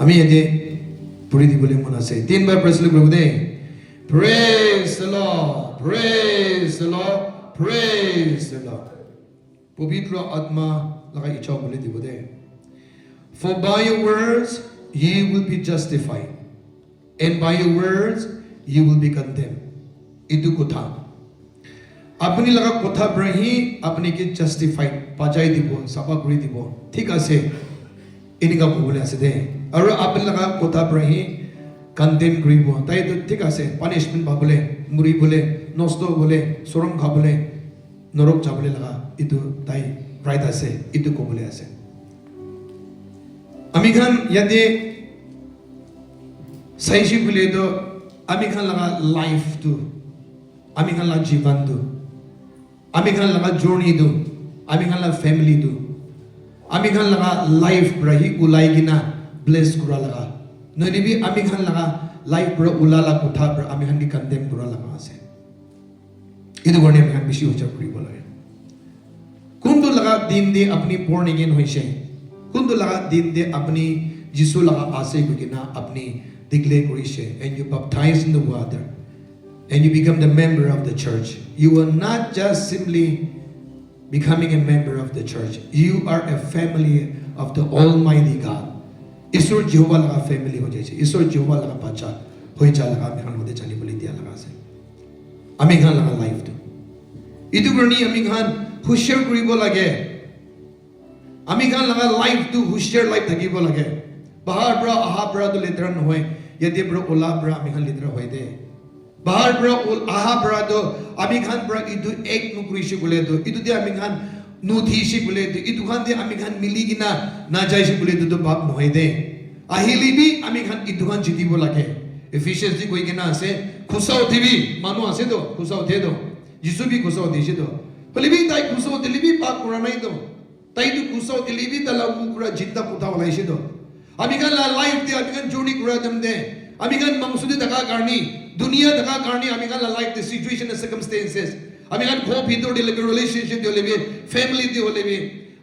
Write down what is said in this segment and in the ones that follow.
Ami yadi puri di boleh mana say. 3 बार press लोग बोलते हैं. Praise the Lord, praise the Lord, praise the Lord. पवित्र आत्मा लगा इच्छा बोले दी बोलते हैं. For by your words ye will be justified, and by your words ye will be condemned. Itu kota. अपनी लगा कथा ब्रही अपनी के जस्टिफाइड पाजाई दिबो साबागुरी दिबो ठीक आसे इनका बोले आसे दे और अपनी लगा कथा ब्रही कंडेम ग्रीबो ताई तो ठीक आसे पनिशमेंट बा बोले मुरी बोले नस्तो बोले सोरम खा बोले नरक जा बोले लगा इतु ताई राइट आसे इतु को बोले आसे अमिखान यदि सही बोले तो अमिखान लगा लाइफ तो अमिखान लगा जीवन तो अमिखान लगा जोर्नी दो अमिखान लगा फैमिली दो अमिखान लगा लाइफ ब्रही उलाई गिना ब्लेस कुरा लगा नोनी भी अमिखान लगा लाइफ ब्र उलाला कुथा ब्र अमिखान की कंडेम कुरा लगा से इधर वर्णी अमिखान बिशी हो चुकी बोला है कुंडू लगा दिन दे अपनी born again हुई शे कुंडू लगा दिन दे अपनी जिसु लगा आसे को गिना अपनी दिखले कुरी शे and you baptize in the water and you become the member of the church. You are not just simply becoming a member of the church. You are a family of the Almighty God. ईश्वर जिहोवा लगा family हो जाए ईश्वर जिहोवा लगा बच्चा होई जा लगा अमिखान होते चली बोली दिया लगा से अमिखान लगा लाइफ तो इतु करनी अमिखान हुशियार करिबो लगे अमिखान लगा लाइफ तो हुशियार लाइफ থাকিবो लगे बाहर ब्रा आहा ब्रा तो लेतरा न होय यदि ब्रा ओला ब्रा अमिखान लेतरा होय दे बाहर ब्रा उल आहा ब्रा तो अमिखान ब्रा इदु एक नुक्रिशी बोले तो इदु दे अमिखान नुथीशी बोले तो इदु खान दे अमिखान मिलीगिना ना जायशी बोले तो बाप नहोय दे आहिली भी अमिखान इदु खान जिति बोलाके एफिशिएंसी कोई के ना से खुसाओ थीबी मानो आसे तो खुसाओ थे तो जिसु भी खुसाओ देशी तो पलिबी ताई खुसाओ दिलीबी पाप कुरा नहीं तो ताई तो खुसाओ दिलीबी तला कुरा जिंदा पुता वाला इसे तो अमिखान ला लाइफ दे अमिखान जोड़ी कुरा दम दे अमिखान मंगसुदे दका करनी दुनिया दका करनी अमिखान ला life the situation and circumstances अमिखान खो भीतर दे लेबे रिलेशनशिप दे लेबे फैमिली दे लेबे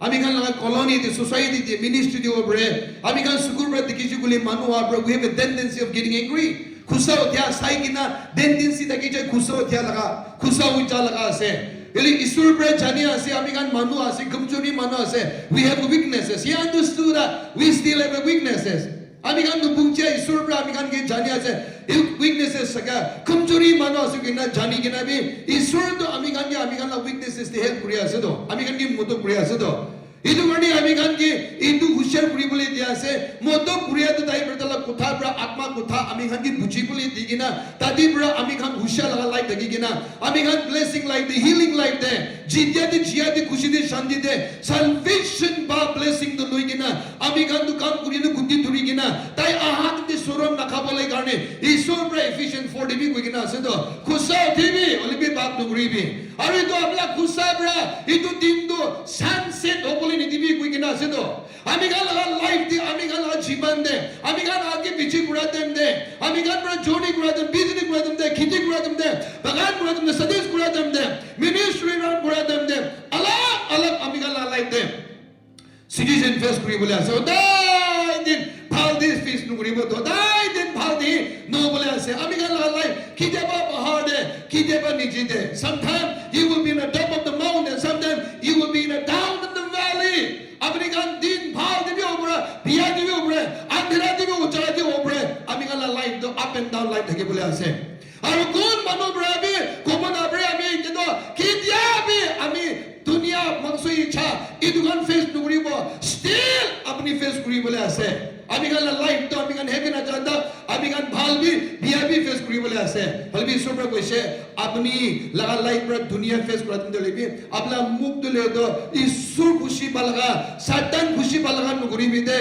अमिखान ला कॉलोनी दे सोसाइटी दे मिनिस्ट्री दे ओब्रे अमिखान सुकुर ब्र दिकिजु गुले मानु आब्र we have a tendency of getting angry खुसाओ त्या साई किना टेंडेंसी तकी जे खुसाओ त्या लगा खुसाओ उचा लगा से यदि ईश्वर ब्र जानिया से अमिखान मानु आसे कमजोरी मानु आसे we have weaknesses he understood that we still have weaknesses अमिखान नु बुंचे ईश्वर ब्र अमिखान के जानिया से weaknesses सका कमजोरी मानो आसे के ना जानी के ना भी ईश्वर तो अमिखान ला weaknesses ते हेल्प करिया से तो अमिखान की मोतो करिया से तो इदु गणी अमिखान की इदु हुशियार करि बोले दिया से मोतो करिया तो ताई बरतला कुथा ब्र आत्मा कुथा अमिखान की बुझी बोले दिगिना तादी ब्र अमिखान हुशियार लगा लाइफ दगिना अमिखान blessing life the healing life दे जिया दे खुशी दे शांति दे salvation बा ब्लेसिंग द लोइगिना अमिखान दु काम करिनो गुद्दी तुरिगिना ताई आहात दे सोरम नखा बोले कारणे ईश्वर ब्र एफिशिएंट फॉर दिबी कोइगिना से तो खुसा थीबी ओलिबी बाप नुगरीबी अरे तो अपना खुसा ब्र इदु दिन दो सनसेट हो बोले निदिबी कोइगिना से तो अमिखान लगा लाइफ दे अमिखान लगा जीवन दे अमिखान आगे पीछे गुड़ा देम दे अमिखान ब्र जोड़ी गुड़ा देम बिजनेस गुड़ा देम दे खेती गुड़ा देम दे बगान गुड़ा देम दे सदेश गुड़ा देम दे मिनिस्ट्री रन गुड़ा देम दे अलग अलग अमिखान लगा लाइफ दे सिटीजन फेस करि बोले आसे दाई दिन फाल दिस फेस नुगरी बो तो दाई दिन फाल दी नो बोले आसे अमिखान लगा लाइफ किजेबा पहाड़ दे किजेबा नीचे दे sometimes you will be in the top of the mountain sometimes you will be in the down in the valley अमिखान दिन फाल दे भी ओबरे बिया दे भी ओबरे अंधेरा दे भी उजाला दे ओबरे अमिखान ला लाइफ तो अप एंड डाउन लाइफ थके बोले आसे और कौन मानो ब्रे अभी कोमन अबरे अभी के तो किदिया भी अमी दुनिया मंगसो इच्छा इदुगन फेस नुगरी बो स्टिल अपनी फेस कुरी बोले आसे अमिखान ला लाइफ तो अमिखान हेगे ना जानदा अमिखान भाल भी बिया भी फेस कुरी बोले आसे हलबी सोब्रा कोइसे अपनी लगा लाइफ पर दुनिया फेस करत दले भी अपना मुक्त ले दो ईश्वर खुशी बलगा शैतान खुशी बलगा नुगरी भी दे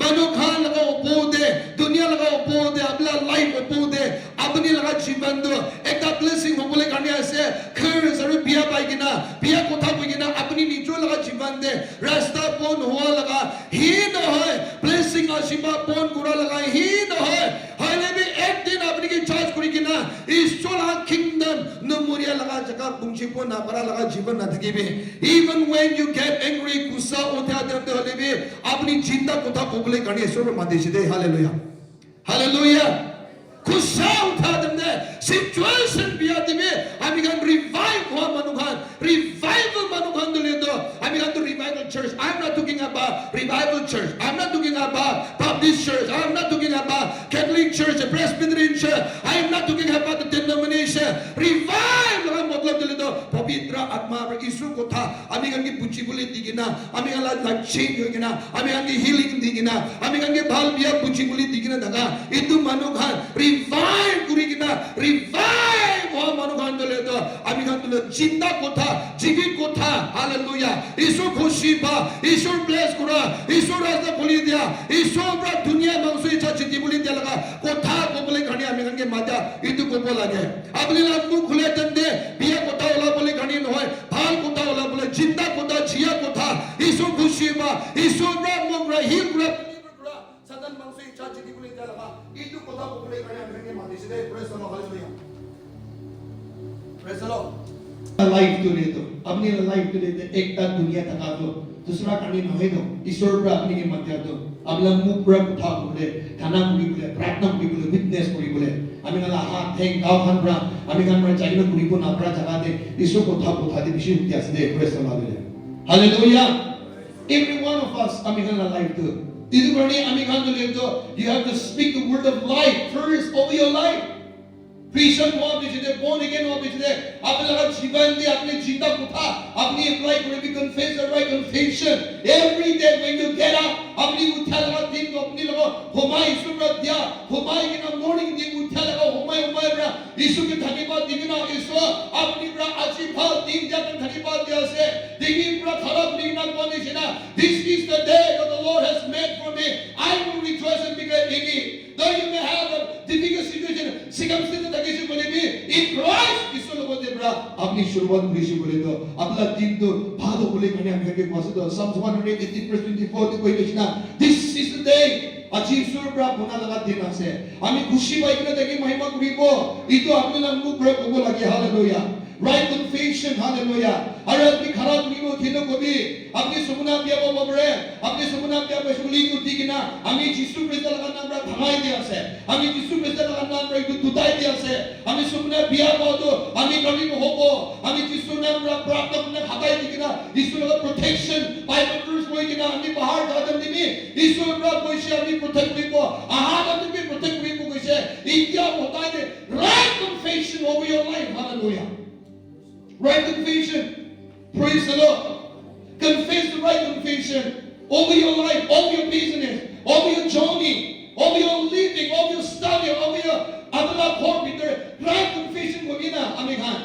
बनो खान लगा उपो दे दुनिया लगा उपो दे अपना लाइफ उपो दे अपनी लगा जीवन दो एक दा ब्लेसिंग हो बोले करने आसे खर सर बिया पाइगिना बिया कोथा पाइगिना अपनी नीचो लगा जीवन दे रास्ता पोन हुआ लगा ही न होय ब्लेसिंग आशीर्वाद पोन गुरा लगा ही न होय हले भी एक दिन अपनी की चार्ज करी किना ईश्वर किंगडम न मुरिया लगा laka bungchipo na para laka jiban na thakibe. Even when you get angry, gussa utha dante holebe, apni jinda kotha kobole kani esor madeshide. Hallelujah. Hallelujah. Gussa utha dante situation biya dibe. I can revive manukan, revival manukan duledo. I began to revival church. I'm not talking about revival church. I'm not talking about Baptist church. I'm not talking about Catholic church, Presbyterian church. I'm not talking about the denomination. Revive lang matlab duledo. Pavitra atma isu kotha. Ami kan ki puchi bule digina. Ami kan life change hoigina. Ami kan ki healing digina. Ami kan ki bhal biya puchi bule digina daga. Itu manukan revive kurigina. Revive manukan duledo. Ami kan duledo jinda kotha, jivit kotha. Hallelujah. Isu खुशी पा, ईश्वर bless करा, ईश्वर रास्ता खोली दिया, ईश्वर ब्रा दुनिया मांगसो इच्छा चिट्ठी बोली दिया लगा, कोठा को बोले घानी आमी कंगे माजा, इतु को बोला गया, अपने लाभ मुख खुले चंदे, बिया कोठा वाला बोले घानी नहोय, भाल कोठा वाला बोले जिंदा कोठा, जिया कोठा, ईश्वर खुशी पा, ईश्वर ब्रा मुंगरा हिल ब्रा, सदन मांगसो इच्छा चिट्ठी बोली दिया लगा, इतु कोठा को बोले घानी आमी कंगे माजी से press the lord, hallelujah, press the Lord. Life तो ले तो अपनी लाइफ तो ले तो एक तक दुनिया तक आ दो दूसरा कहीं न है तो ईश्वर पर अपनी के मध्य दो अपना मुख पर उठा बोले खाना पूरी बोले प्रार्थना पूरी बोले विटनेस पूरी बोले अभी कल हाँ थैंक गाँव खान परा अभी कल मर चाहिए पूरी को ना परा जगह दे ईश्वर को था दे विषय उठा से दे praise the lord hallelujah every one of us अभी कल लाइफ तो इधर करने अभी कल तो ले तो you have to speak the word of life first over your life. Christian हो बिचले born again हो बिचले आपने लगा जीवन दे आपने जीता कुथा आपने apply करे भी confess the right confession every day when you get up आपने उठा लगा दिन को अपनी लगा हुमाई ईश्वर पर दिया हुमाई के ना morning दिन उठा लगा हुमाई बरा ईश्वर के धन्यवाद दिविना ईश्वर आपने बरा अच्छी भाव दिन जाकर धन्यवाद दिया से दिगी बरा खराब दिन ना कौन है ना this is the day that the Lord has made for me I will rejoice and be glad in it though you may have a difficult situation circumstances ताकि बोले भी in Christ ईश्वर लोगों ने बड़ा अपनी शुरुआत मुझे बोले तो अपना दिन तो भादो बोले मैंने हम करके पास तो Psalm 118:24 कोई लिखना this is the day अजीब ईश्वर बड़ा बोना लगा देना से हमें खुशी पाई कि ताकि महिमा करीबो इतो अपने नाम को बड़ा को लगे हालेलुया right confession hallelujah अरे अपनी खराब नीमो थीनो को भी अपनी सुमना पिया वो बबरे अपनी सुमना पिया वो शुली को थी कि ना हमें यीशु क्रिस्त का नाम रा धमाई दिया से हमें यीशु क्रिस्त का नाम रा दुताई दिया से हमें सुमना पिया वो तो हमें कभी को होको हमें यीशु नाम रा प्राप्त करने खाताई थी कि ना यीशु का प्रोटेक्शन बाइबल वर्स कोई कि ना हमें बाहर जाकर दिनी यीशु रा कोई से हमें प्रोटेक्ट भी को आहार हमें भी प्रोटेक्ट भी को कोई से इंडिया होता है right confession over your life hallelujah right confession praise the Lord confess the right confession over your life over your business over your journey over your living over your study over your अगला खोर भीतर right confession को भी ना हमें खान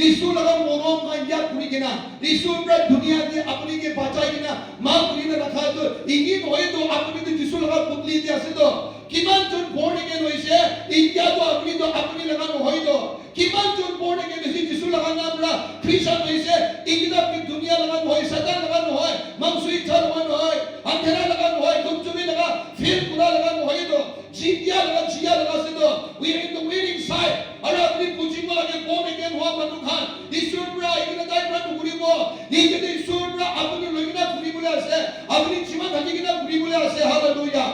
ईश्वर लगा मोरों का याद पूरी के ना ईश्वर पर दुनिया के अपनी के बचाई के ना माँ पूरी ने रखा तो इन्हीं होए तो अपनी तो ईश्वर लगा पुतली दिया से तो किमान जो born again होए से इंडिया तो अपनी लगा नो होए तो किमान जो born again इसी ईश्वर लगा ना अपना क्रिश्चियन होए से इंडिया की दुनिया लगा नो होए सदा लगा नो होए मंसूरी चल नो होए अंधेरा लगा नो होए गुमचुमी लगा फिर पूरा लगा नो होए तो जिया लगा से तो we are in the waiting side अरे अपनी पूंजी को लगे born again हुआ मनु खान ईश्वर पर इतना दाई पर पूरी वो ये कहते ईश्वर पर अपनी लोगना पूरी बोले ऐसे अपनी जीवन धनी के ना पूरी बोले ऐसे हालेलुया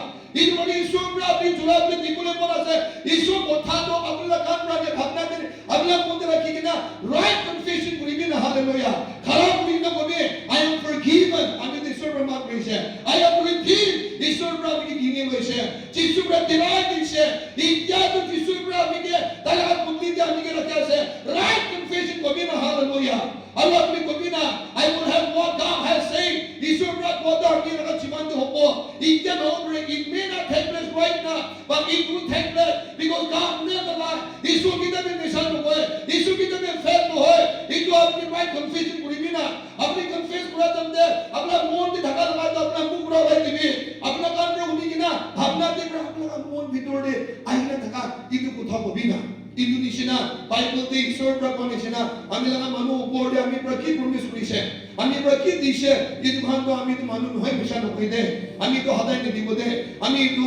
इन बड़ी ईश्वर पर अपनी जुड़ाव में निकुले बोला से ईश्वर को था तो अपना काम राजे भागना के अगला मुद्दे रखी कि ना right confession पूरी भी ना हालेलुया खराब पूरी ना बोले I am forgiven हमें ईश्वर पर माफ करी से I am redeemed ईश्वर पर अपनी गिने हुए से ईश्वर पर दिलाए दी से इंडिया तो ईश्वर पर अपनी के तलाक मुक्ति दे अपनी के रखे से right confession को भी ना हालेलुया अल्लाह अपनी को भी ना I will have what God has said ईश्वर पर को तो अपनी रखा जीवन दे होको इंडिया में over it may not take place right now but it will take place because God never lies ईश्वर की तब निशान हो है ईश्वर की तब फेल हो है इनको अपनी right confession पूरी भी ना अपनी confess पूरा दम दे अपना मोन की धक्का लगा दो अपना मुंह पूरा भाई दिवी अपना कान पर उन्हीं की ना भावना दे अपना मोन भीतर दे आई ना धक्का इनको कुथा को भी ना इंडोनेशिया बाइबल दे ईश्वर पर कनेक्शना हमें लगा मानो ऊपर दे हमें प्रकृति परमेश्वरी से हमें प्रकृति दिशे ये दुकान तो हमें तो मानो नहीं मिशन हो गए हमें तो हदाय नहीं दिबो दे हमें तो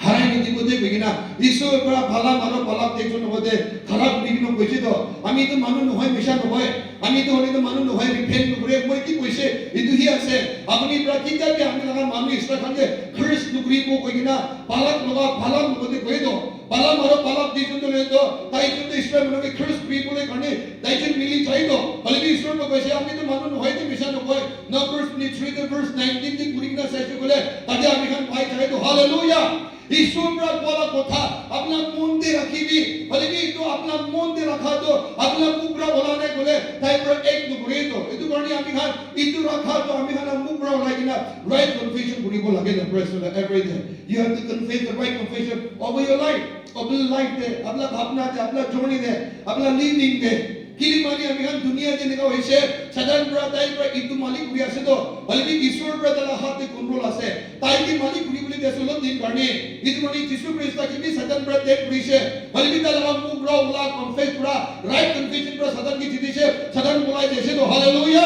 하나님이 디고데 그기나 이소가 발라마로 발락되죠 너데 가락 비기노 고지도 아미도 많은 노하이 미샤 노하이 아미도 오니도 많은 노하이 리펜 노그레 뭐기 고이세 이두히아세 아버니 브라키자게 아미나가 마누 이스라칸게 크리스 누그리 고 고기나 발락 노가 발락 노데 고이도 발라마로 발락 디준도레도 다이준도 이스라엘 노게 크리스 비보레 가니 다이준 밀리 자이도 발리 이스라엘 고이세 아미도 많은 노하이 미샤 노고이 Numbers 23 verse 19 디 구리나 세주 고레 다데 아미칸 파이 자이도 할렐루야 ईश्वर वाला कोठा अपना मुंडे रखी भी बल्कि तो अपना मुंडे रखा तो अपना मुबरा बोलाने बोले टाइम पर एक दुगुरे तो इतु करनी आमी खान इतु रखा तो आमी खान मुबरा बोला ना right confession बुरी को लगे ना press on every day you have to confess the right confession over your life दे अपना भावना दे अपना जोड़ी दे अपना living दे किलिमानी आमी खान दुनिया के निकाह होइसे सदन ब्रादाई पर इतु मालिक हुई आसे तो बल्कि ईश्वर ब्रादाला हाथ में कंट्रोल आसे ताई की मालिक हुई बोले देशों लोग दिन करने इतु मानी जिसु प्रेस्ता की भी सदन ब्रादाई पुरी से बल्कि ताला मुबरा उला confess पूरा right confession पूरा सदन की जिदी से सदन बुलाए देशे तो हालेलुया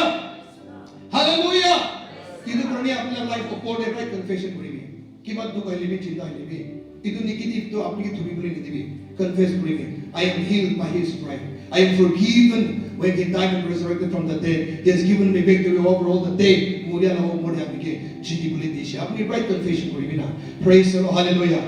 हालेलुया इतु करने अपना लाइफ को कोड right confession पुरी भी कि बात दुख है लिबी चिंता है लिबी इतु निकिती तो अपनी की थुबी बोले नहीं दिबी confess पुरी भी I am healed by His stripes I am forgiven when He died and resurrected from the dead. He has given me victory over all the day. Mulia na ho mulia bige chiki buli dishe. Apni right confession kuri bina. Praise the Lord. Hallelujah.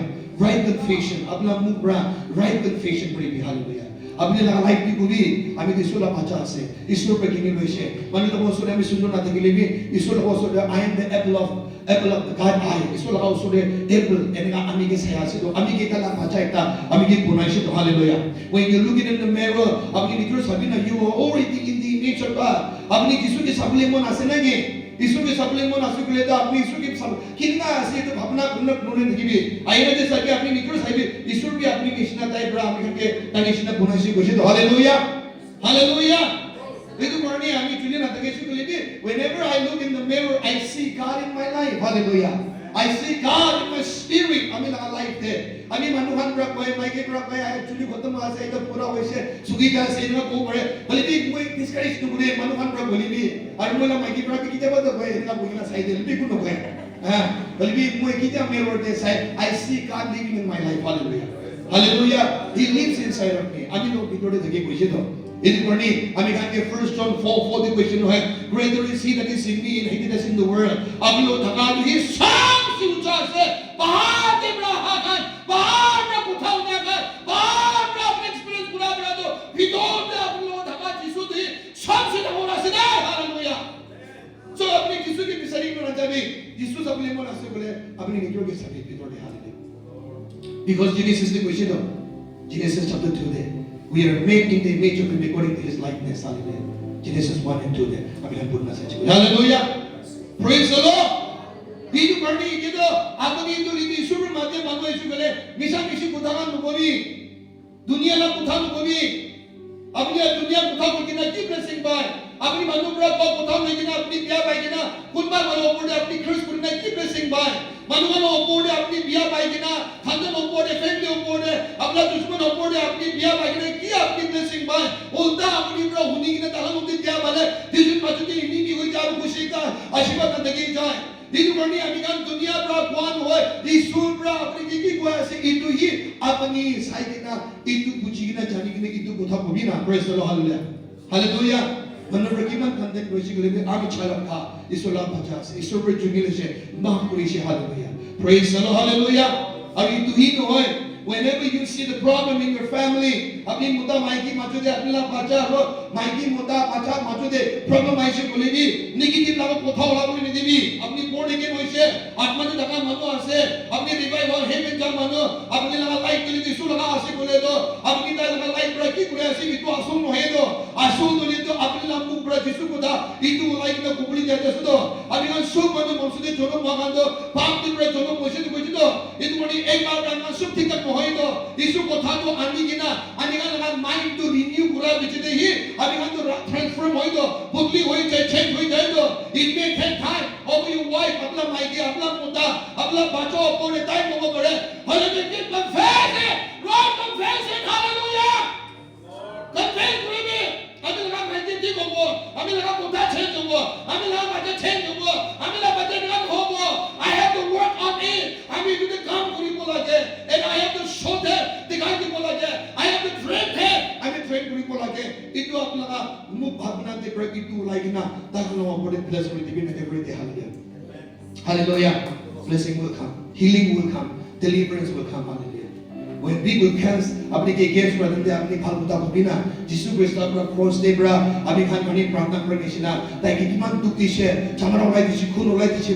Right confession. Apna mubra right confession kuri bi. Hallelujah. अपने लगा life की गुरी अभी दिसुला पाचा से ईश्वर पे किन्हीं लोइशे माने तो वो सोने में सुंदर नाते के लिए भी ईश्वर को सोने I am the apple of the God eye ईश्वर लगा सोने apple एनेगा अमी के सयासी तो अमी के कला पाचा एक ता अमी के पुनाइशे तो hallelujah when you look in the mirror अपनी निकलो सभी ना you are already in the nature of God अपनी यीशु के सबले मन आसे ना ये यीशु के सबले मन आसे के लिए तो अपनी यीशु के सब किन्हीं आसे तो भावना कुन्ना कुन्ने दिखी भी आईने दे सके अपनी निकलो सभी ईश्वर भी अपनी कृष्णा ताई ब्रा अमी के तनिष्णा पुनाइशे कुछ तो hallelujah hallelujah itu करनी आमी चुने ना तके चुके लेके whenever I look in the mirror I see God in my life hallelujah I see God in my spirit आमी लगा life थे आमी मनुखान ब्रक भाई माइके ब्रक भाई आई चुने खत्म आसे इधर पूरा वैसे सुगी का सेना को पड़े भले भी कोई डिस्करेज तो बुरे मनुखान ब्रक बोली भी और मुला माइके ब्रक की किताब तो भाई इतना बोलना सही दे भी कुछ नहीं है भले भी मुझे किताब mirror दे सही I see God living in my life hallelujah hallelujah He lives inside of me आमी लोग बिटोड़े धके कोई चीज़ तो इस करनी आमी खान के 1 John 4:4 the question है greater is He that is in me and He that is in the world अब लोग धका दो ये सबसे ऊंचा से पहाड़ के बड़ा हाथ पहाड़ में उठा उठाकर पहाड़ में अपने एक्सपीरियंस पूरा बना दो बिटोड़ में आप लोग धका जिसु दी सबसे धोरा से दे हालेलुया सो अपने जिसु के बिसरी में राजा भी जिसु सब ले मन आसे बोले अपने निकलो के सभी बिटोड़ दे hallelujah because Genesis the question Genesis chapter 2 there we are made in the image of Him according to His likeness hallelujah Genesis 1 and 2 there अभी हम बोलना चाहिए hallelujah praise the Lord itu करनी ये तो आपने ये तो रीति ईश्वर माते मानो ईश्वर बोले मिशा मिशी कुतागा नुकोनी दुनिया ना कुता नुकोनी अपनी दुनिया कुता को कितना की ब्लेसिंग बाय अपनी मानो बड़ा को कुता नहीं किना अपनी बिया बाय किना कुंबा मानो ऊपर अपनी क्रिस कुना की ब्लेसिंग बाय मानो मानो ऊपर अपनी बिया बाय किना खानदान ऊपर फैमिली ऊपर अपना दुश्मन ऊपर अपनी बिया बाय किना की अपनी ब्लेसिंग बाय उल्टा अपनी बड़ा हुनी किना ताला मुद्दे बिया बाले दिल में मचते इन्हीं की हुई जान खुशी का आशीर्वाद नदगी जाए itu करनी अमेरिकन दुनिया बड़ा कौन हो ईश्वर बड़ा अपनी की को ऐसे itu ही अपनी साइड ना itu पूछी ना जानी कि itu कोथा को भी ना praise the Lord hallelujah hallelujah मनों प्रकीमन कंटेंट रोशी के लिए आगे चला था ईश्वर लाभ बचा से ईश्वर पर जुमिले से महापुरी से hallelujah praise the Lord hallelujah अब itu ही तो है whenever you see the problem in your family अपनी मुद्दा माइकी माचो दे अपना बच्चा रो माइकी मुद्दा बच्चा माचो दे प्रॉब्लम आइसे बोले भी निकित लाभ कोथा वाला बोले नहीं भी अपनी बोर्ड के वैसे आत्मा ने धक्का मानो आसे अपनी रिवाइवल हे में जा मानो अपने लगा लाइक के लिए इशू लगा आसे बोले तो अपनी ता लगा लाइक बड़ा की बोले ऐसे कि तो आसुल नहीं दो आसुल तो नहीं तो अपने लाभ मुख बड़ा जिसु को था इतु लाइक में कुबली जाते सो तो अभी हम सुख बनो मौसम जोनो मांगा दो पाप दिन बड़ा जोनो मौसम तो कुछ दो इतु बड़ी एक बार का सुख ठीक कर होई दो इशू को था तो आनी की ना आनी का लगा माइंड तो रिन्यू पूरा बिचते ही अभी हम तो ट्रांसफॉर्म होई दो बदली होई जाए चेंज होई जाए दो it may take time over your wife अपना माइकी अपना मुद्दा अपना बच्चों अपने टाइम को करे hallelujah confess it right confess it hallelujah confess baby अभी लगा मैं ठीक हो अभी लगा मुद्दा चेंज हो अभी लगा बच्चा चेंज हो अभी लगा बच्चा निकाल हो I have to work on it अभी तो काम पूरी बोला के Hallelujah. Blessing will come. Healing will come. Deliverance will come. Hallelujah. When people cancel अपने के गेस्ट पर दंडे अपने फाल बुता बिना जिसु क्रिस्ट अपना क्रॉस दे ब्रा अभी खान खानी प्रार्थना करने से ना ताकि किमान दुखी से चमड़ा उलाई दिसी खून उलाई दिसी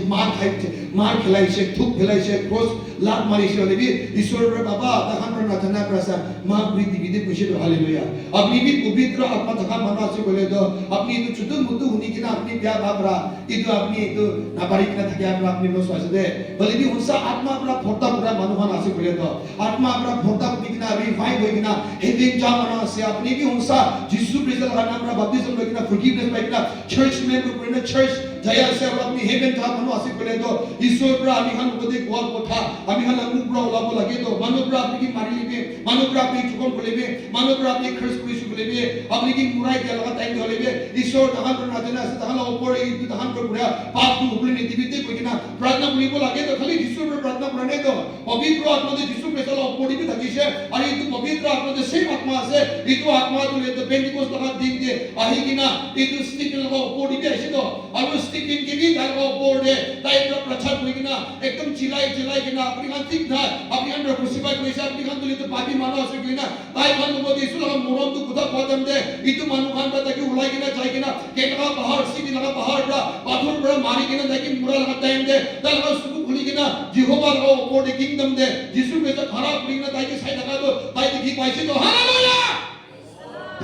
मार खिलाई से थूक खिलाई से क्रॉस लात मारी से वाले भी ईश्वर पर बाबा तखान पर नाचना प्रसा माँ प्रीति विधि कुछ तो हालेलुया अपनी भी पवित्र आत्मा तखान मना से बोले तो अपनी तो चुटुन मुद्दू होनी की ना अपनी प्यार बाबरा इधर अपनी तो नाबारी की ना थके अपनी लोग स्वास्थ्य दे बोले भी उनसा आत्मा अपना फोटा पूरा मानुमान आसे बोले तो आत्मा अपना फोटा अपनी की ना रिवाइव होगी ना हेडिंग जा मना से अपनी भी उनसा जिसु प्रिजल का नाम अपना बपतिस्म लोगी ना फॉरगिवनेस लोगी ना चर्च में को ना चर्च जया से अपनी हेवन जा मनो आसे बोले तो ईश्वर पर अभी हम को देख गॉड को था अभी हम लोग ब्रो ला बोला के तो मानो पर अपनी की मारी लेबे मानो पर अपनी चुकम को लेबे मानो पर अपनी खर्च को लेबे अपनी की मुराई के लगा टाइम को लेबे ईश्वर तहां पर नाचना से तहां ऊपर ई तहां पर पूरा पाप को ऊपर ने दिविते को ना प्रार्थना पुरी को लगे तो खाली ईश्वर पर प्रार्थना करने तो पवित्र आत्मा से ईश्वर पे चला ऊपर भी थकी से और ये तो पवित्र आत्मा से सेम आत्मा से ये तो आत्मा तो ले तो पेंटिकोस लगा दिन के आही की ना ये तो स्टिक लगा ऊपर भी ऐसे तो और उस स्टिक के भी लगा ऊपर है टाइप का प्रचार हुई की ना एकदम चिल्लाए की ना अपनी खान ठीक था अपनी खान क्रूसिफाई को ऐसे अपनी खान तो ले तो पापी मानो ऐसे की ना ताई खान तो बोलते ईश्वर हम मोरम तो खुदा पदम दे ये तो मानो खान पता कि उलाई की ना जाए की ना के लगा बाहर स्टिक लगा बाहर बड़ा पाथर बड़ा मारी की ना जाके मुरा लगा टाइम दे तल लगा सुकु खुली की ना जिहोवा लगा ऊपर दे किंगडम दे जिसु में तो खराब खुली ना ताकि साइड लगा दो ताकि देखी पाइसे तो हालेलुया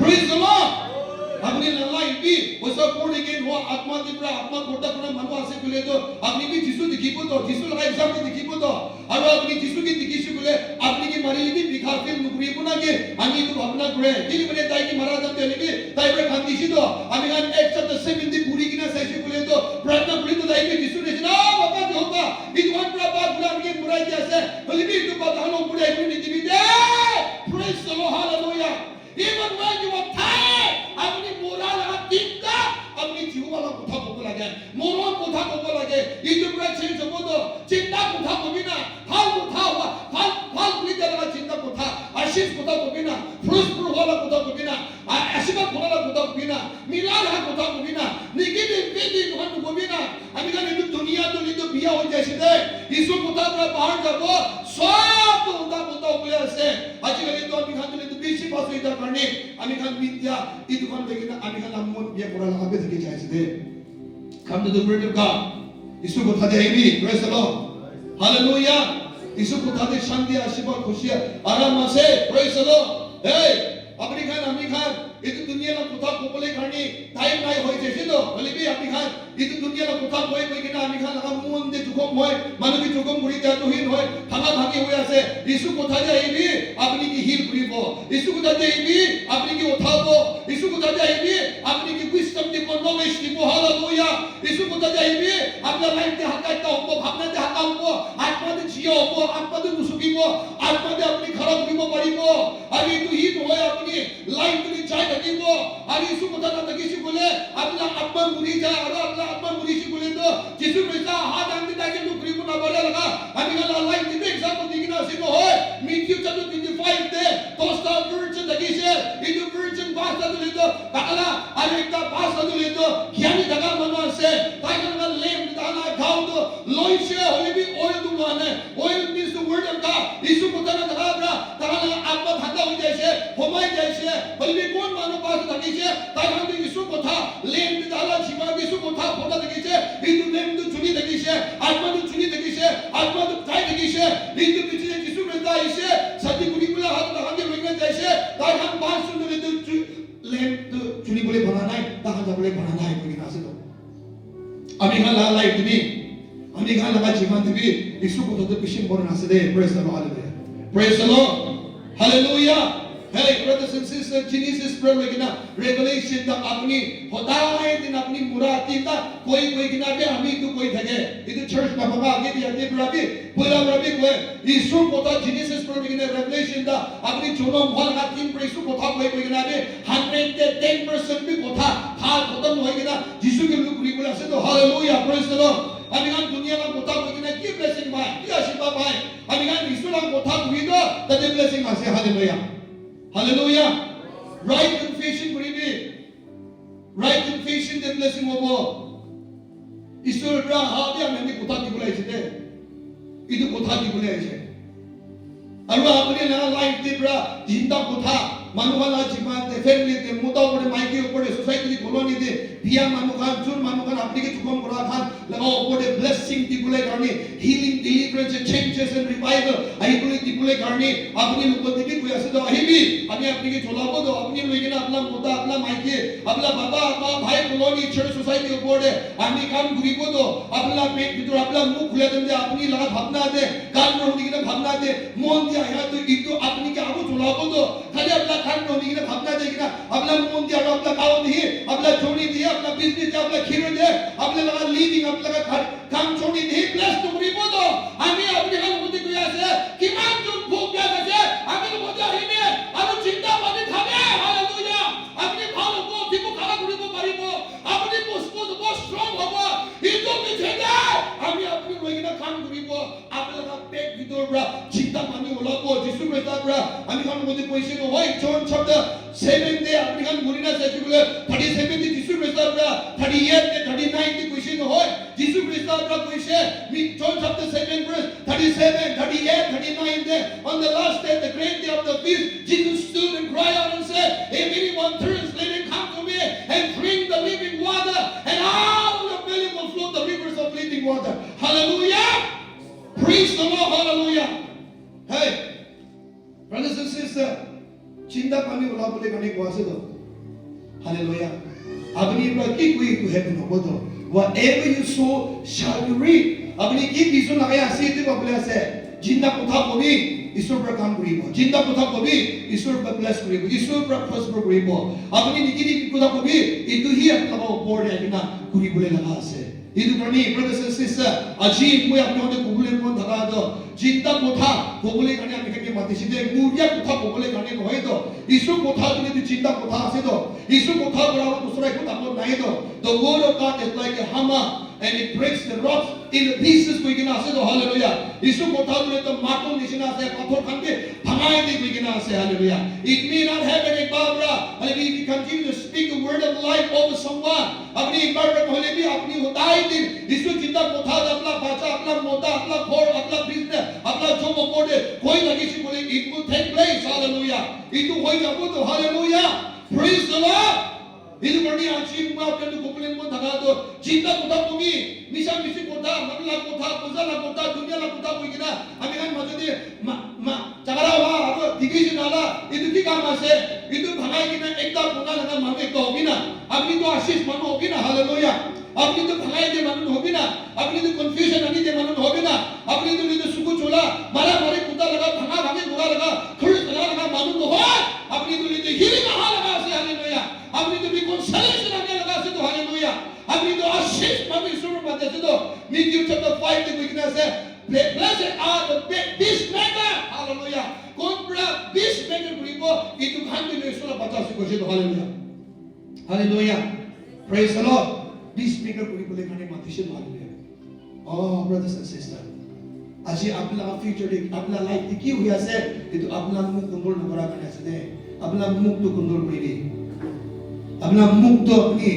प्रेज द लॉर्ड अपनी लल्लाई भी वो सब पूर्ण के वो आत्मा दिपरा आत्मा कोटा पूरा मनो आसे बोले तो अपनी भी जिसु दिखी को तो जिसु लगा एग्जाम में दिखी को तो और अपनी जिसु की दिखी से बोले अपनी की मरी भी भिखार फिर नुकरी को ना के अनि तो भावना करे दिल में ताई की महाराज हम देले भी ताई पर खांदी सी तो अभी हम एक शब्द से बिंदी पूरी की ना सही बोले तो प्रार्थना पूरी तो ताई के जिसु ने ना बाबा जो होगा इस वन पर बात बुला के मुराई जैसे बोले भी तो बात हम पूरे अपनी नीति भी दे praise the lord hallelujah even when you are tired अपनी मोरा लगा चिंता अपनी जीव वाला कोठा को लगे मोरा कोठा को लगे ये जो पूरा चेंज हो तो चिंता कोठा को बिना फाल कोठा हुआ फाल पुलिस लगा चिंता कोठा आशीष कोठा को बिना फ्रूट वाला कोठा को बिना ऐसे कोठा कोठा को बिना मिला रहा कोठा को बिना निगेटिव बेदी कोठा को बिना अभी का नहीं दुनिया तो नहीं तो बिया हो जैसे दे इसको कोठा पर बाहर जाओ सब तो उनका कोठा उगले से आजकल तो अभी खान तो बीसी पास इधर करने अभी खान विद्या इधर खान देखिए ना अभी खान हम ये पूरा लगा पे थके जाए से come to the word of God इसको कोठा दे भी praise the Lord hallelujah इसको कोठा दे शांति आशीर्वाद खुशी आराम से praise the Lord hey अपनी Khan itu dunia la kota ko boleh karni time nai hoi jese to boleh bi apni khan itu dunia la kota hoi koi kina apni khan la mun de jukom hoi manu ki jukom muri ta to hin hoi bhaga bhagi hoya se isu kotha je hi apni ki heal koribo isu kotha je hi apni ki uthabo isu kotha je hi apni ki wisdom di knowledge di hallelujah isu kotha je hi apna life de hakka ta hobo bhavna de hakka hobo atma de jiyo hobo atma de musukibo atma de apni kharab koribo paribo ari tu hi hoy apni life de chai থাকিবো R issue কথা না দেখিছি বলে আপনার আত্মা মুরি যায় আর আপনার আত্মা মুরিছি বলে তো যিশু খ্রিস্ট হাত আনতে তাকে নুকরিবো না বলে লাগা আমি গেল আল্লাহ দিবে এক্সাম্পল দিকি না সিনো হয় মিথিউ চ্যাপ্টার 25 তে দশটা ভার্জিন দেখিছে ইদু ভার্জিন বাসা দিলে তো তাকলা আর একটা বাসা দিলে তো জ্ঞানী জায়গা মনো আছে তাই না লেম দানা খাও তো লইছে হলে বি অয়েল দু মানে oil means the word of God ইসু কথা না দাগা তাহলে আত্মা ঠান্ডা হয়ে যাইছে ঘুমাই যাইছে বলবি কোন মানো পাস দেখিছে তাই আমি ইসু কথা লেম দালা জীবন ইসু কথা ফটো দেখিছে ইদু লেম দু চুনি দেখিছে আত্মা দু চুনি দেখিছে আত্মা দু তাই দেখিছে ইদু পিছে ইসু মেদা আইছে সাথী গুলিগুলা হাত লাগাতে লইনা যাইছে তাই हम बात सुन रहे तो लेम तो चुनी बोले बना नहीं ताहा जा बोले बना नहीं कोई ना से तो अभी खान ला लाइफ भी अभी खान लगा जीवन भी इस को तो पिशिंग बोल ना से दे praise the lord praise the lord hallelujah hey brothers and sisters Genesis प्रभु की ना revelation दा अपनी होता है दिन अपनी मुरादी दा कोई की ना भी हमी तो कोई थके इधर चर्च में बाबा आगे भी आते प्रभु पूरा प्रभु कोई यीशु को तो Genesis प्रभु की ना revelation दा अपनी जोनो भल का तीन पर यीशु को था कोई की ना भी 110% भी को था हाल खत्म हो गया ना यीशु के लोग रिगुलर से तो हालेलुया प्रेज द लॉर्ड अभी हम दुनिया में कोता कोई ना की ब्लेसिंग भाई की आशीर्वाद भाई अभी हम यीशु ना कोता हुई तो तब ब्लेसिंग आसे hallelujah Hallelujah. Right confession believe. Right confession the blessing of all. ঈশ্বৰ পৰা হাতে আমি কথা দিবলৈ আহিছে দে ইটো কথা দিবলৈ আহিছে আৰু আপুনি লগা লাইফ দি পৰা চিন্তা কথা মানুহৰ জীৱনতে ফেমিলিতে মোটা ওপৰে মাইকি ওপৰে সোসাইটি কলোনীতে বিয়া মানুহৰ জোন মানুহৰ আপুনি চুকম কৰা খান লগা ওপৰে ব্লেসিং দিবলৈ কাৰণে হিলিং ডেলিভাৰেন্স চেঞ্জেস এন্ড ৰিভাইভেল আহিবলৈ দিবলৈ কাৰণে আপুনি লোকক দেখি কৈ আছে তো আহিবি আমি আপুনি চলাব তো আপুনি লৈ কিনা আপোনাৰ মোটা আপোনাৰ মাইকি আপোনাৰ বাবা মা ভাই কলোনী চাৰ্চ সোসাইটি ওপৰে আমি কাম কৰিব তো আপোনাৰ পেট ভিতৰ আপোনাৰ মুখ খুলে দেন আপুনি লগা ভাবনা দে কাম কৰি কিনা ভাবনা দে মন দিয়া ইয়া তো ইটো আপুনি কি আগো চলাব তো খালি আপোনাৰ কাম কৰি কিনা ভাবনা দে কিনা আপোনাৰ মন দিয়া আৰু আপোনাৰ কাম দি আপোনাৰ জনি দি আপোনাৰ বিজনেস দি আপোনাৰ খেৰ দে আপোনাৰ লগা লিভিং আপোনাৰ কাম জনি দি প্লাস তো কৰিব তো আমি আপুনি কাম কৰি গৈ আছে কিমান জন ভোগ আছে আমি মজা আহিনে আৰু চিন্তা পাতি থাকে হালেলুয়া আপুনি ভাল হ'ব দিব খালা কৰিব পাৰিব আপুনি মজবুত হ'ব ষ্ট্ৰং হ'ব ইটো বিছেদা আমি আপুনি লৈ কিনা কাম কৰিব আপোনাৰ পেট ভিতৰ পৰা চিন্তা পানি ওলাব যিশু খ্ৰীষ্টৰ পৰা আমি কাম কৰি কৈছিলো হয় জন chapter 7 দে আপুনি কাম কৰি না চাইছিলে 37 দি যিশু খ্ৰীষ্টৰ পৰা 38 দে 39 দি কৈছিলো হয় যিশু খ্ৰীষ্টৰ পৰা কৈছে John chapter 7 verse 37 38 39 there on the last day the great day of the feast Jesus stood and cried out and said if anyone thirsts let him come to me and drink the living water and out of the belly will flow the rivers of living water hallelujah praise the Lord hallelujah hey brothers and sisters चिंता पानी उला बोले करने को आसे तो hallelujah अपनी बात की कोई तो है तो तो whatever you sow shall you reap अपनी की बीजों लगाया आसे तो बोले आसे जिंदा कोठा कोबी ईश्वर पर काम करिबो जिंदा कोठा कोबी ईश्वर पर ब्लेस करिबो ईश्वर पर प्रॉस्पर करिबो अपनी निकिनि कोठा कोबी इतु ही अपना ऊपर आकिना करिबोले लगा आसे इतु करनी brothers and sisters আজি মই আপোনালোকে কবুলে কোন থাকা তো চিন্তা কথা কবুলে কাৰণে আমি কেকে মাতিছি যে মুৰিয়া কথা কবুলে কাৰণে নহয় তো ঈশ্বৰ কথা যদি চিন্তা কথা আছে তো ঈশ্বৰ কথা বৰাও দুসৰা একো তাকো নাই তো the word of God is like a hammer and it breaks the rocks into pieces কই কিনা আছে তো hallelujah ঈশ্বৰ কথা যদি তো মাটৰ নিচিনা আছে পাথৰ খানকে ভাঙাই দি কই কিনা আছে hallelujah it may not have any power and if we continue to speak the word of life over someone अपनी इबार पर होले भी अपनी होताई दिन इसको चिंता कोठा अपना बाचा अपना मोटा अपना घोर अपना बिजनेस अपना जो मोटे कोई लगी सी बोले it will take place hallelujah itu होई जाबो तो hallelujah praise the Lord itu berni achi mu apne to kokulen mo daga to चिंता कोठा तुमी मिसा मिसी कोठा मनला कोठा पूजा ला कोठा दुनिया ला कोठा कोई किना আমি কান মাজে মা জাগারা वा अब दिगिज नाला itu की काम আছে itu ভাঙাই কিনা একটা কোনা লাগা মানে তো হবি না আপনি তো আশীষ মানু হবি না হালেলুয়া আপনি তো ভাঙাই দে মানু হবি না আপনি তো কনফিউশন আনি দে মানু হবি না আপনি তো নিতে সুকু চোলা মারা মারে কোটা লাগা ভাঙা ভাঙে গোড়া লাগা খড়ি লাগা মানু হয় আপনি তো নিতে হিলি না লাগা আছে হালেলুয়া আপনি তো রিকনসাইলেশন আনি লাগা আছে তো হালেলুয়া আপনি তো আশীষ মানু সুর পাতে আছে তো Matthew chapter 5 তে উইকনেস আছে blessed are the peacemaker hallelujah কোনরা peacemaker করিব ইতু খান্দি নেছলা বাতাসি কইছে তো hallelujah hallelujah praise the Lord peacemaker করিবলে খানে মাতিছে hallelujah oh brothers and sisters আজি আপনার ফিউচার দে আপনার লাইফ দি কি হই আছে কিন্তু আপনার মুখ কন্ট্রোল নকরা কানে আছে দে আপনার মুখ তো কন্ট্রোল করিবি আপনার মুখ তো আপনি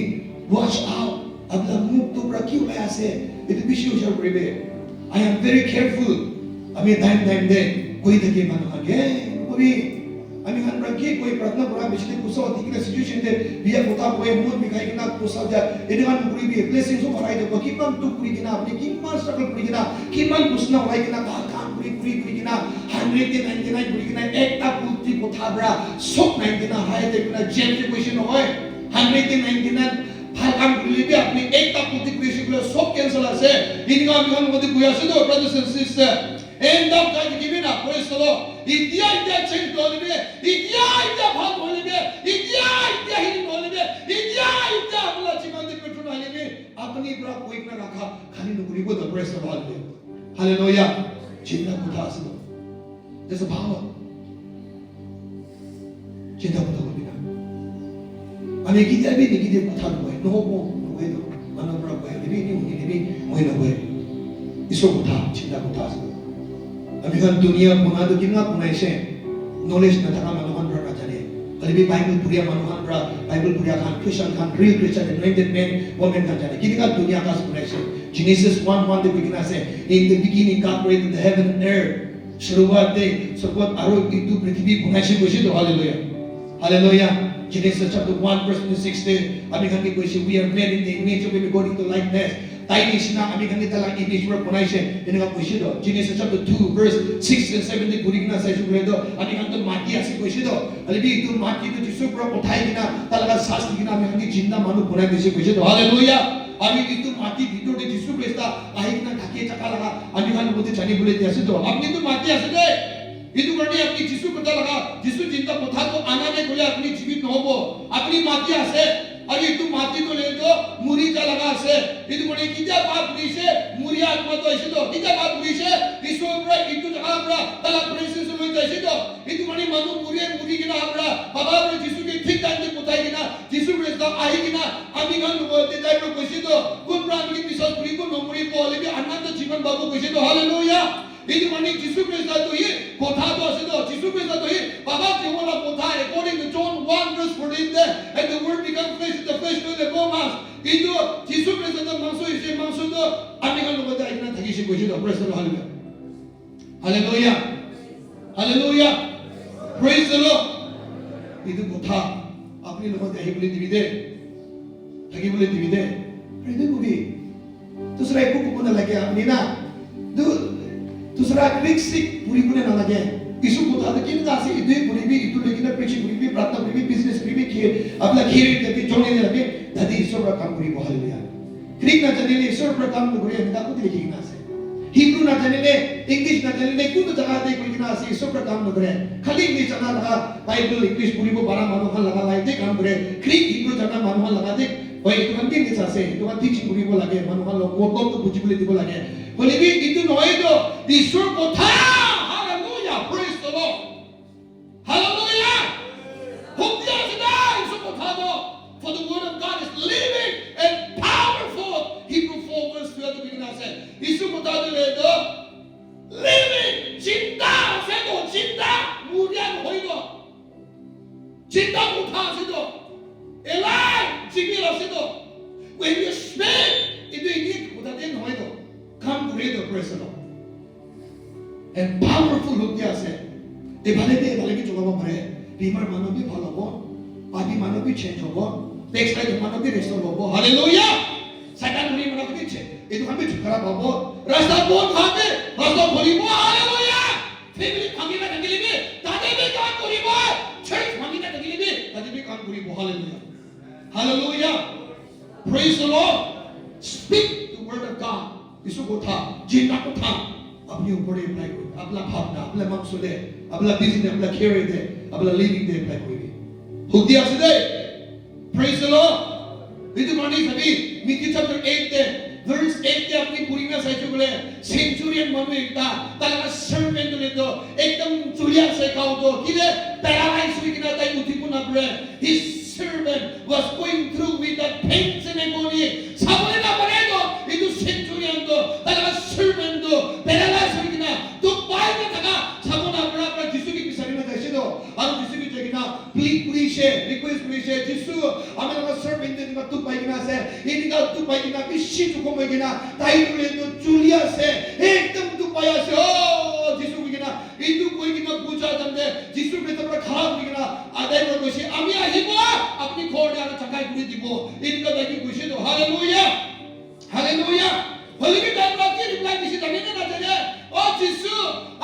ওয়াচ আউট আপনার মুখ তো পুরা কি হই আছে itu বেশি উজাড় করিবে I am very careful আমি টাইম দে কই থেকে মানুষ আগে কবি আমি খান রাখি কই প্রার্থনা করা বেশি কুসা দিকনা সিচুয়েশন দে বিয়া কথা কই মুদ বিখাই কিনা কুসা যা এটা গান করি বি ব্লেসিং সো বাড়াই দেব কিমান টু করি কিনা আপনি কিমান স্ট্রাগল করি কিনা কিমান কুসনা হয় কিনা কাম করি কিনা 199 করি কিনা একটা পুতি কথা বড়া সব 99 হাই দে কিনা জেমতে কোয়েশ্চন হয় 199 ভাল কাম করিবি আপনি একটা পুতি কোয়েশ্চন গুলো সব ক্যান্সেল আছে ইনকা আমি কোন মধ্যে কই আছে তো brothers and sister end up trying to give it up praise the Lord ইতিয়া চেঞ্জ করবে ইতিয়া ভাব হইবে ইতিয়া হিলি হইবে ইতিয়া আপনার জীবনে পেট্রোল হইবে আপনি পুরো কই না রাখা খালি নকরিব তো praise the Lord hallelujah চিন্তা কথা আছে there's a power চিন্তা কথা করি না আমি কি যাবি দেখি দে কথা নয় নহবো নয় তো মানব পুরো কই নেবি মই নয় ইসো কথা চিন্তা কথা আছে আমি খান দুনিয়া বনা তো কিনা বনাইছে নলেজ না থাকা মানুষন পৰা জানে খালি বাইবেল পুরিয়া মানুষন পৰা বাইবেল পুরিয়া খান খ্রিস্টান খান রিয়েল খ্রিস্টান এনোইন্টেড মেন ওমেন খান জানে কিনা দুনিয়া কাজ বনাইছে Genesis 1:1 de begina se in the beginning God created the heaven and earth. शुरुआत de support aro itu prithvi bunai se to hallelujah. Hallelujah. Genesis chapter 1 verse 26 de ami kan ki koise we are made in the image of him according to likeness. Tai ni sina ami kan kita lang image work bunai se ini ka koise do. Genesis chapter 2 verse 6 and 7 de guri kina sai su do ami kan to mati ase koise do. Alibi itu mati to jisu pro uthai kina talaga sas kina ami kan ki jinda manu bunai dise koise do. Hallelujah. আমি কিন্তু মাটি ভিতরে যিশু খ্রিস্ট আহি কিনা ঢাকি টাকা লাগা আমি খান মধ্যে জানি বলে দিয়েছে তো আপনি তো মাটি আছে দে কিন্তু কারণে আপনি যিশু কথা লাগা যিশু চিন্তা কথা তো আনানে বলে আপনি জীবিত নহব আপনি মাটি আছে আর একটু মাটি তো লে তো মুড়ি যা লাগা আছে কিন্তু মানে কিটা বাপ দিছে মুড়ি আত্মা তো আছে তো কিটা বাপ দিছে যিশু উপরে একটু জায়গা আমরা তালা প্রেসেন্স হই যাইছে তো কিন্তু মানে মানুষ মুড়ি কিনা আমরা বাবা উপরে যিশুকে ঠিক টাইমে কোথায় কিনা যিশু খ্রিস্ট আহি কিনা আমি গান বলতে যাইব কইছি তো কোন প্রাণীকে বিশ্বাস করি কোন নম্বরে বলে বি আনন্দ জীবন বাবু কইছি তো হালেলুয়া এই মানে যিশু খ্রিস্ট তো ই কথা তো আছে তো যিশু খ্রিস্ট তো ই বাবা কেবল কথা according to John 1 verse 14 there and the word became flesh the flesh to the gomas কিন্তু যিশু খ্রিস্ট তো মাংস তো আমি গান বলতে আইনা থাকিছি কইছি তো praise the hallelujah hallelujah hallelujah praise the Lord itu কথা আপনি লোকতে আহি বলে দিবি দে থাকি বলে দিবি দে itu bubi दूसरा एक को ना लगे अपनी ना दूसरा क्लिक पूरी पूरे ना लगे इशू को था कि ना से इधर पूरी भी इधर लेकिन प्रेक्षक पूरी भी प्रार्थना पूरी भी बिजनेस पूरी भी किए अपना खीर करके जोड़ने लगे दादी ईश्वर का काम पूरी बहुत लिया क्लिक ना चलने ले ईश्वर का काम पूरी अंधा को देखी ना से हिब्रू ना चलने ले इंग्लिश ना चलने ले कुछ जगह दे कोई ना से ईश्वर का काम न करे खाली इंग्लिश जाना लगा बाइबल इंग्लिश पूरी को 12 मानों लगा लाए थे काम करे क्लिक हिब्रू जाना मानों लगा दे ওই তোমার কি নিছ আছে তোমার টিচিং কৰিব লাগে মানুহৰ লোকক বুজিবলৈ দিব লাগে হলিবি কিন্তু নহয় তো ঈশ্বৰ কথা hallelujah praise the lord hallelujah শক্তি আছে না ঈশ্বৰ কথা তো for the word of God is living and powerful Hebrew 4 verse 12 to begin আছে ঈশ্বৰ কথা তো living জিন্দা আছে তো জিন্দা মুৰিয়ান হইব জিন্দা কথা আছে তো Elai, Jimmy Rosido. When you speak, it will need what they know. Come greater person. And powerful look there said. The Balade Balaki to go pray. People manobi follow. Body manobi change over. Next time manobi restore over. Hallelujah. Second we manobi change. It will be to Karabo. Rasta bon happy. Rasta Polibo. Hallelujah. Family Pangina and Gilibi. Tadabi can't Polibo. Church Pangina and Gilibi. Tadabi can't Polibo. Hallelujah. Hallelujah. Praise the Lord. Speak the word of God. इसको कोठा जितना कोठा अपने ऊपर apply करो अपना भावना अपना मकसद है अपना बिजनेस अपना कैरियर है अपना लिविंग है अप्लाई करो हुक्ति आसे दे Praise the Lord. इधर मानी सभी मिकी chapter 8 दे verse 8 दे अपनी पूरी में सही चुके सेंचुरियन मनु एकता ताला सर्वेंट ले तो एकदम चुलिया से खाओ तो किले पैरालाइज हुई किना ताई उठी पुना पड़े his servant was going through with that pains and agony sabole na paredo itu centurion to tala servant to paralyzed hoy kina to pai na taka sabona para para jisu ki pisari na jaise to aru jisu ki jagina plead purise request purise jisu amara servant ni ma tu pai kina se ini ka tu pai kina bishi tu ko kina tai tu le to julia se ekdam tu paya se oh jisu ki kina itu koi kina puja damde jisu ke tapra kharab kina adai ko koise ami ahibo अपनी खोड़ यार चकाई पूरी दिखो इनका देखी खुशी तो hallelujah hallelujah Holi की टाइम लाती रिप्लाई किसी तभी ना चले ओ जिसु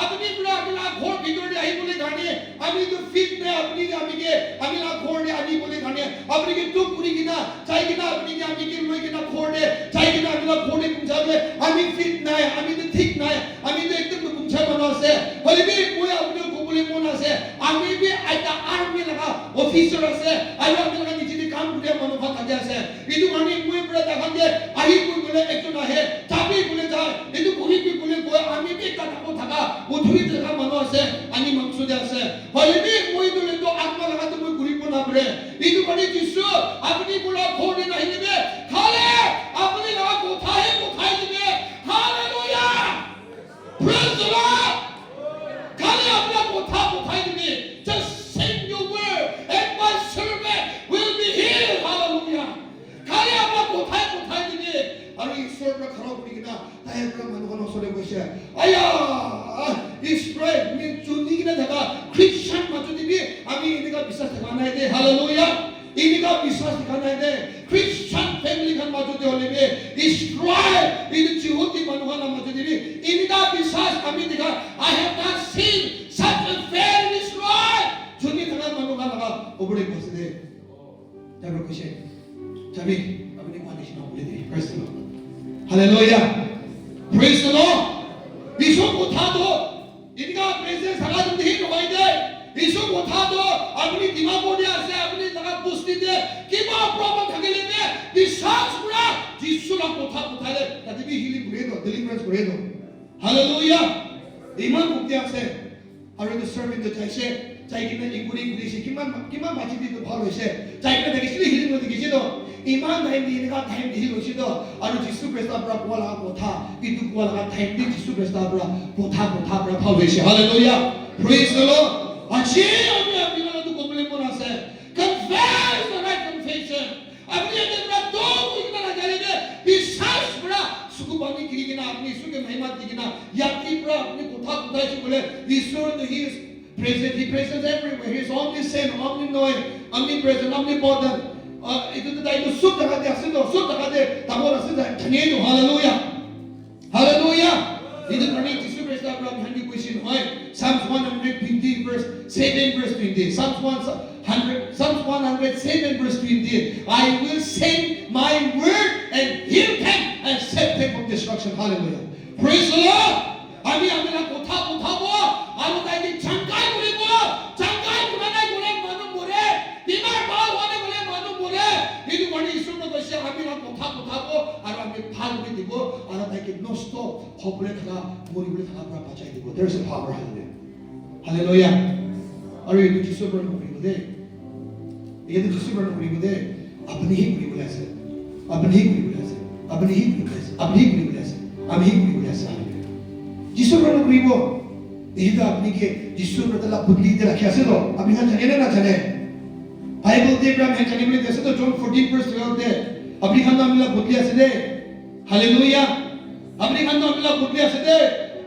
अपनी पूरा अपना खोड़ भीतर ने आई बोले गाने अभी तो फिट ने अपनी अभी के अभी ना खोड़ ने अभी बोले गाने अपनी के तू पूरी की ना चाहे की ना अपनी के अभी के लोग की ना खोड़ ने चाहे की ना अभी ना खोड़ ने पूछा के अभी फिट ना है अभी तो ठीक ना है अभी तो एकदम तो पूछा बना से होली भी कोई अपने को बोले मोना से अभी भी आइटा आर्मी लगा ऑफिसर से आइटा लगा नीचे काम करे मनोभाव था से इधर माने कोई बड़ा देखा के आई कोई बोले एक तो ना है चाबी बोले जा इधर कोई भी बोले कोई आमी भी का को था वो थोड़ी जगह मनो से अनि मकसद से होली भी कोई तो ले तो आत्मा लगा तो कोई गुरी को ना पड़े इधर माने जिसु अपनी बोला खोने नहीं ले खाले अपनी लगा को खाए दिए हालेलुया प्रेज द लॉर्ड खाले अपना को खाए दिए just send your word and my servant will be healed hallelujah खाले अपना को खाए दिए अरे ईश्वर का खराब বিশ্বাস দিখানা দে হালেলুয়া ইনিকা বিশ্বাস দিখানা দে খ্রিস্টান ফ্যামিলি খান মাজতে হলিবে ইসরায়েল ইনি জিহুদি মানুষৰ মাজতে ইনিকা বিশ্বাস আমি দেখা I have not seen such a fair in Israel জুনি থাকা মানুহৰ লগা ওপৰে বসে দে তারপর কৈছে তুমি আপনি মানিস না বলে দে praise the lord hallelujah praise the lord ইসু কথা তো इनका प्रेजेंस हगा तुम नहीं होई दे यीशु उठा दो अपनी दिमाग को दे से अपनी जगह पुष्टि दे कि मा प्रॉब्लम थगले दे विश्वास पूरा यीशु का उठा ले तभी भी हीलिंग करे दो डिलीवरेंस करे दो हालेलुया ईमान मुक्ति से और द सर्विंग द जैसे 자기는 이구리 구리시 기만 마치디도 바로 이제 자기가 되게 싫어 힐링을 되기지도 이만 타임디가 타임디 힐로시도 아주 지수 그리스도라 보라 보타 이두 보라 타임디 지수 그리스도라 보타 보라 바로 이제 할렐루야 praise the lord 아시 어디 앞이라도 고블린 보나세 confess the right confession 아버지의 또 이거나 잘해게 비사스 브라 수고방이 길이기나 아버지 수고 महिमा दिगिना याकी ब्रा अपने कोठा से बोले ईश्वर तो ही present, he presents everywhere. He is omniscient, omni-knowing, omnipresent, omnipotent. Itu itu sub dekat dia, sub dekat dia. Tahu rasa tanya itu, haleluya, haleluya. Itu kerana Yesus Kristus Abraham hendak kuisin, Psalms 120 verse 7 verse 20. Psalms 107 verse 20. I will send my word and heal them and save them from destruction. Hallelujah. Praise the Lord. Ami amila kotha bo. Aru taiki jangkai kurana gule manu more. Bimar bal hone gule manu more. Itu bani Yesus no kosya amila kotha bo. Aru ami phal bhi dibo. Aru taiki nosto hobule thaga mori bule thaga pra bachai dibo. There is a power. Hallelujah. Hallelujah. Aru itu Yesus ber nokri bode. Ye to Yesus ber nokri bode. Apni hi kuri bole ase. Apni hi kuri bole ase. Apni hi kuri bole ase. Apni hi kuri bole ase. Ami hi kuri bole ase. जिसु प्रभु करीबो यही तो अपनी के जिसु प्रतला बुद्धि दे रखे ऐसे तो अपनी का चले ना चले बाइबल दे ब्राह्मण है चले में जैसे तो जॉन 14 वर्स 12 दे अपनी खान नाम मिला बुद्धि ऐसे दे हालेलुया अपनी खान नाम मिला बुद्धि ऐसे दे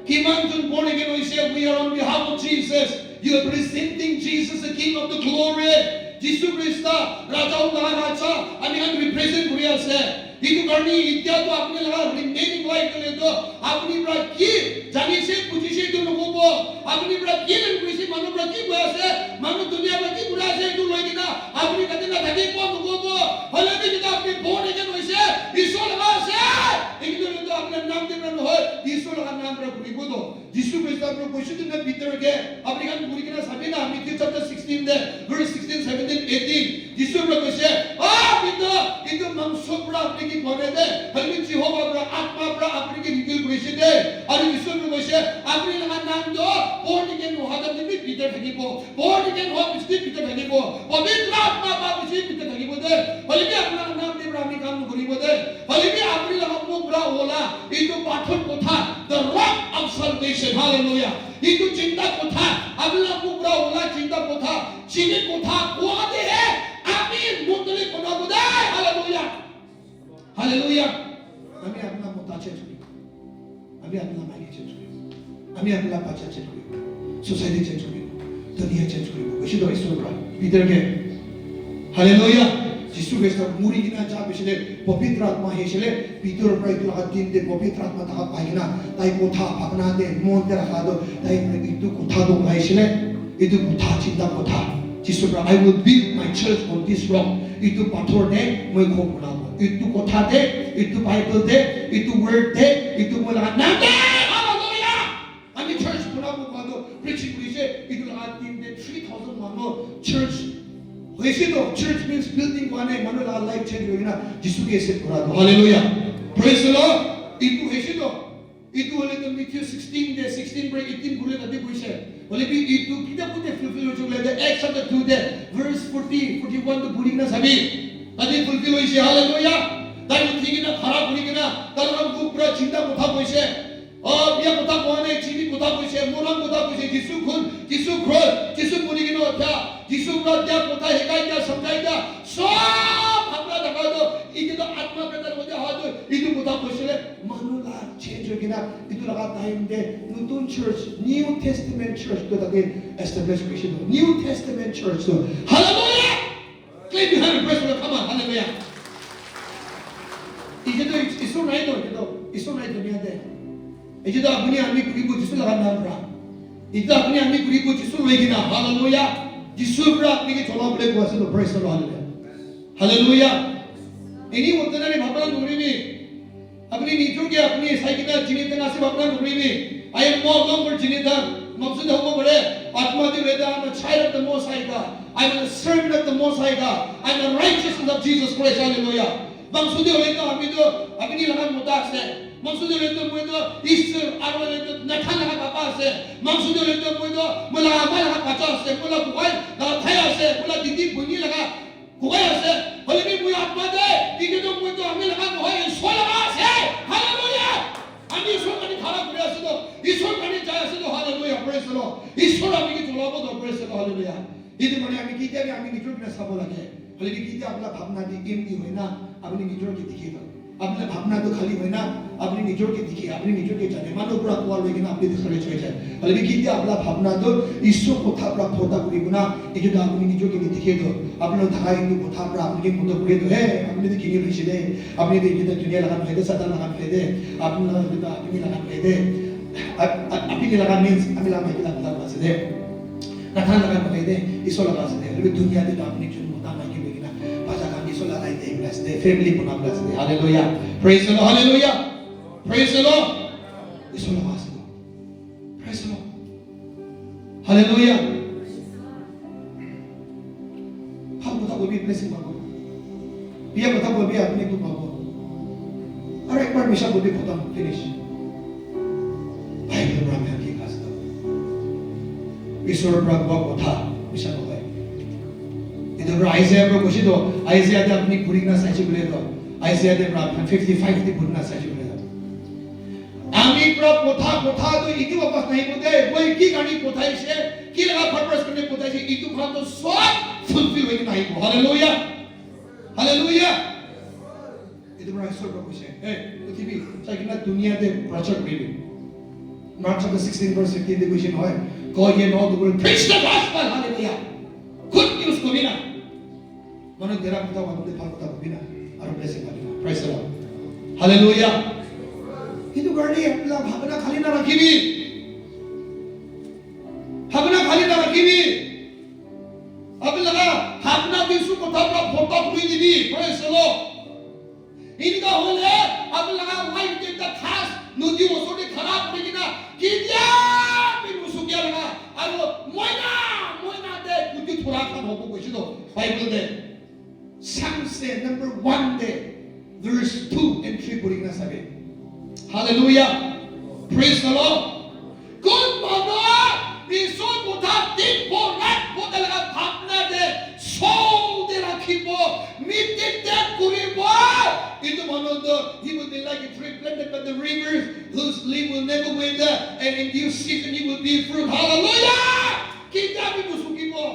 कि मान तुम born again we say we are on behalf of Jesus you are presenting Jesus the King of the glory जिसु क्रिस्ता राजा उल्लाह राजा अपनी खान represent करिया से itu karni itya to apne laga remaining life ke to apni pra ki jani se puji se to logo bo apni pra ki nan kuisi manu pra ki boya se manu dunia pra ki pura se to loi kina apni kate na thaki ko logo bo hole bi kita apni born again hoise isu laga se ekdo to apne naam de pra hoy isu laga naam pra puri bo to jisu krista pro koisu din bhitar ke apni kan puri kina sabe na Matthew chapter 16 de verse 16 17 18 jisu pro koise bindo itu mamso pra apni की बोले दे हल्मी जिहोवा ब्रा आत्मा ब्रा अपने की reveal करेसे दे और यीशु ने कहे अपने लगा नाम दो बोर्ड के नोहादम ने भी भीतर ठगिबो बोर्ड के नोहा बिस्ती भीतर ठगिबो पवित्र आत्मा बा बिस्ती भीतर ठगिबो दे हल्मी अपना नाम दे ब्रा मी काम करिबो दे हल्मी अपने लगा मो ब्रा होला इतो पाठन कोठा the rock of salvation hallelujah इतो चिंता कोठा अपना मो ब्रा होला चिंता कोठा चिनी कोठा कोदे है आमीन मुंदले कोना बोदे हालेलुया हालेलुया आम्ही आपला मोठा चेंज करू आम्ही आपला मागे चेंज करू आम्ही आपला पाचा चेंज करू सोसायटी चेंज करू दुनिया चेंज करू कशी तो ईश्वर भीतर के हालेलुया जिसु क्रिस्त मुरी किना जा बिसले पवित्र आत्मा हेसले भीतर प्रयत्न दिन दे पवित्र आत्मा ता पाइना ताई कोठा भावना दे मन दे रखा दो ताई इतु कोठा दो लाइसले इतु कोठा चिंता कोठा जिसु I will build my church on this rock itu pathor de moi ko puna itu kotha de itu bible de itu word de itu mola name hallelujah ami church puna ko kado preaching krise itu laga team de 3000 mano church hoise to church means building one mano laga life change hoina jisu ke set kora do hallelujah praise the lord itu hoise to itu hole to Matthew 16 de 16 break 18 bule kade koise hole bi itu kita pute fulfill ho chukle de Acts chapter 2 de verse 40 41 to buli na sabi kade fulfill hoise hallelujah dai uthi na khara buli na taram gupra chinta kotha koise biya kotha kohane chini kotha koise moram kotha koise jisu khul jisu khol jisu buli na otha jisu pradya kotha hekai da samjai da sob hamra dakha do itu to atma pratar hoja ha do itu kotha koise manula change ho gina itu laga time de nutun church New Testament church to dagi establish kishino New Testament church to hallelujah clap your hand praise the Lord come on hallelujah 이제도 이소 나이도 이소 나이도 미안해 이제도 아버님 아미 그리고 지수 laga 남라 이제도 아버님 아미 그리고 지수 왜기나 hallelujah 지수브라 이게 돌아 버리고 와서 praise the Lord hallelujah ini wotana ni bhapan duri अपनी नीचों के अपनी cycle जिन्हें तना से अपना नौकरी में I am no longer जिन्हें था मकसद होगा बड़े आत्मा दी रहता I am a child of the Most High God I am a servant of the Most High God I am the righteousness of Jesus Christ hallelujah मकसद होगा अभी तो अपनी लगान मुताक से मकसद होगा मुझे तो ईश्वर आरोह तो नठा लगा पापा से मकसद होगा मुझे तो मुला आमाल लगा पचास से मुला बुआई लगा थाया से मुला दीदी बुनी लगा बुआई से होले भी मुझे आत्मा दे इके तो मुझे तो हमें लगा बुआई सोल लगा से हालेलुया आमी ईश्वर का नहीं खाना करे से तो ईश्वर का नहीं जाए से तो हालेलुया प्रेज द लॉर्ड ईश्वर आमी की चुलावो तो प्रेज द लॉर्ड हालेलुया इधर मने आमी की क्या आमी निचोड़ में सब लगे होले भी की अपना भावना दी गेम दी होना अपनी निचोड़ की दिखे तो अपने भावना तो खाली होना अपनी निचोड़ की दिखे अपनी निचोड़ के जाने मानो पूरा कुआल लेकिन अपनी दिखरे छोड़ जाए होले भी की अपना भावना तो ईश्वर को था पूरा फोटा पूरी गुना इके तो अपनी निचोड़ के दिखे तो अपने धागा इनको को था पूरा अपने मुंडो पूरे तो है अपने तो किनी रिशी दे अपने तो इके तो दुनिया लगा फेदे सदा लगा फेदे अपने तो अपनी लगा फेदे अपनी लगा मींस अपनी लगा के लगा बस दे नखा लगा फेदे ईश्वर लगा से दे होले दुनिया तो अपनी चुन मुता ना के बेगिना पाजा का ईश्वर लगा दे ब्लेस दे फैमिली को ना ब्लेस दे hallelujah praise the lord hallelujah praise the lord ईश्वर लगा से प्रेज द लॉर्ड हालेलुया हम बता कोई भी ब्लेसिंग मांगो बिया बता कोई भी अपने को मांगो और एक बार मिशन को भी खत्म फिनिश भाई अब्राहम की खास ईश्वर प्रभु को था मिशन हो गए इधर आइज़ाया पर कुछ तो आइज़ाया ने अपनी पूरी ना साची बोले तो आइज़ाया ने प्राप्त 55 की पूरी ना साची बोले तो आमी प्रभु कोथा तो इतनी वापस नहीं बोलते कोई की गाड़ी कोथा इसे की लगा पर्पस करने कोथा इसे इतु खा तो सब फुलफिल होगी नहीं को हालेलुया हालेलुया इधर ईश्वर प्रभु से ए पृथ्वी साइकिल दुनिया दे प्रचार करेंगे Mark chapter 16 verse 15 the question है go ye know the world preach the gospel hallelujah good news को बिना मनो तेरा पुता वंदे फालता को बिना और ब्लेसिंग का praise the Lord hallelujah itu gardi अपना भावना खाली ना रखीबी भावना खाली ना रखीबी अब लगा भावना दिसु को था फोटो पूरी दीदी praise the Lord इनका होले अब लगा लाइफ के द खास नदी वसोटे खराब पड़ेगी ना किया भी मुसुकिया लगा और वो मोइना दे कुछ थोड़ा खा हो कुछ तो बाइबल दे Psalm से number 1 दे verse 2 and 3 पढ़ी ना सके hallelujah praise the Lord good mother ईश्वर को था दिन को रात को लगा भावना दे soul दे रखी वो मिट्टी दे पूरी वो itu manondo he will be like a tree planted by the rivers whose leaf will never wither and in due season he will be fruit hallelujah kita bhi musuki mo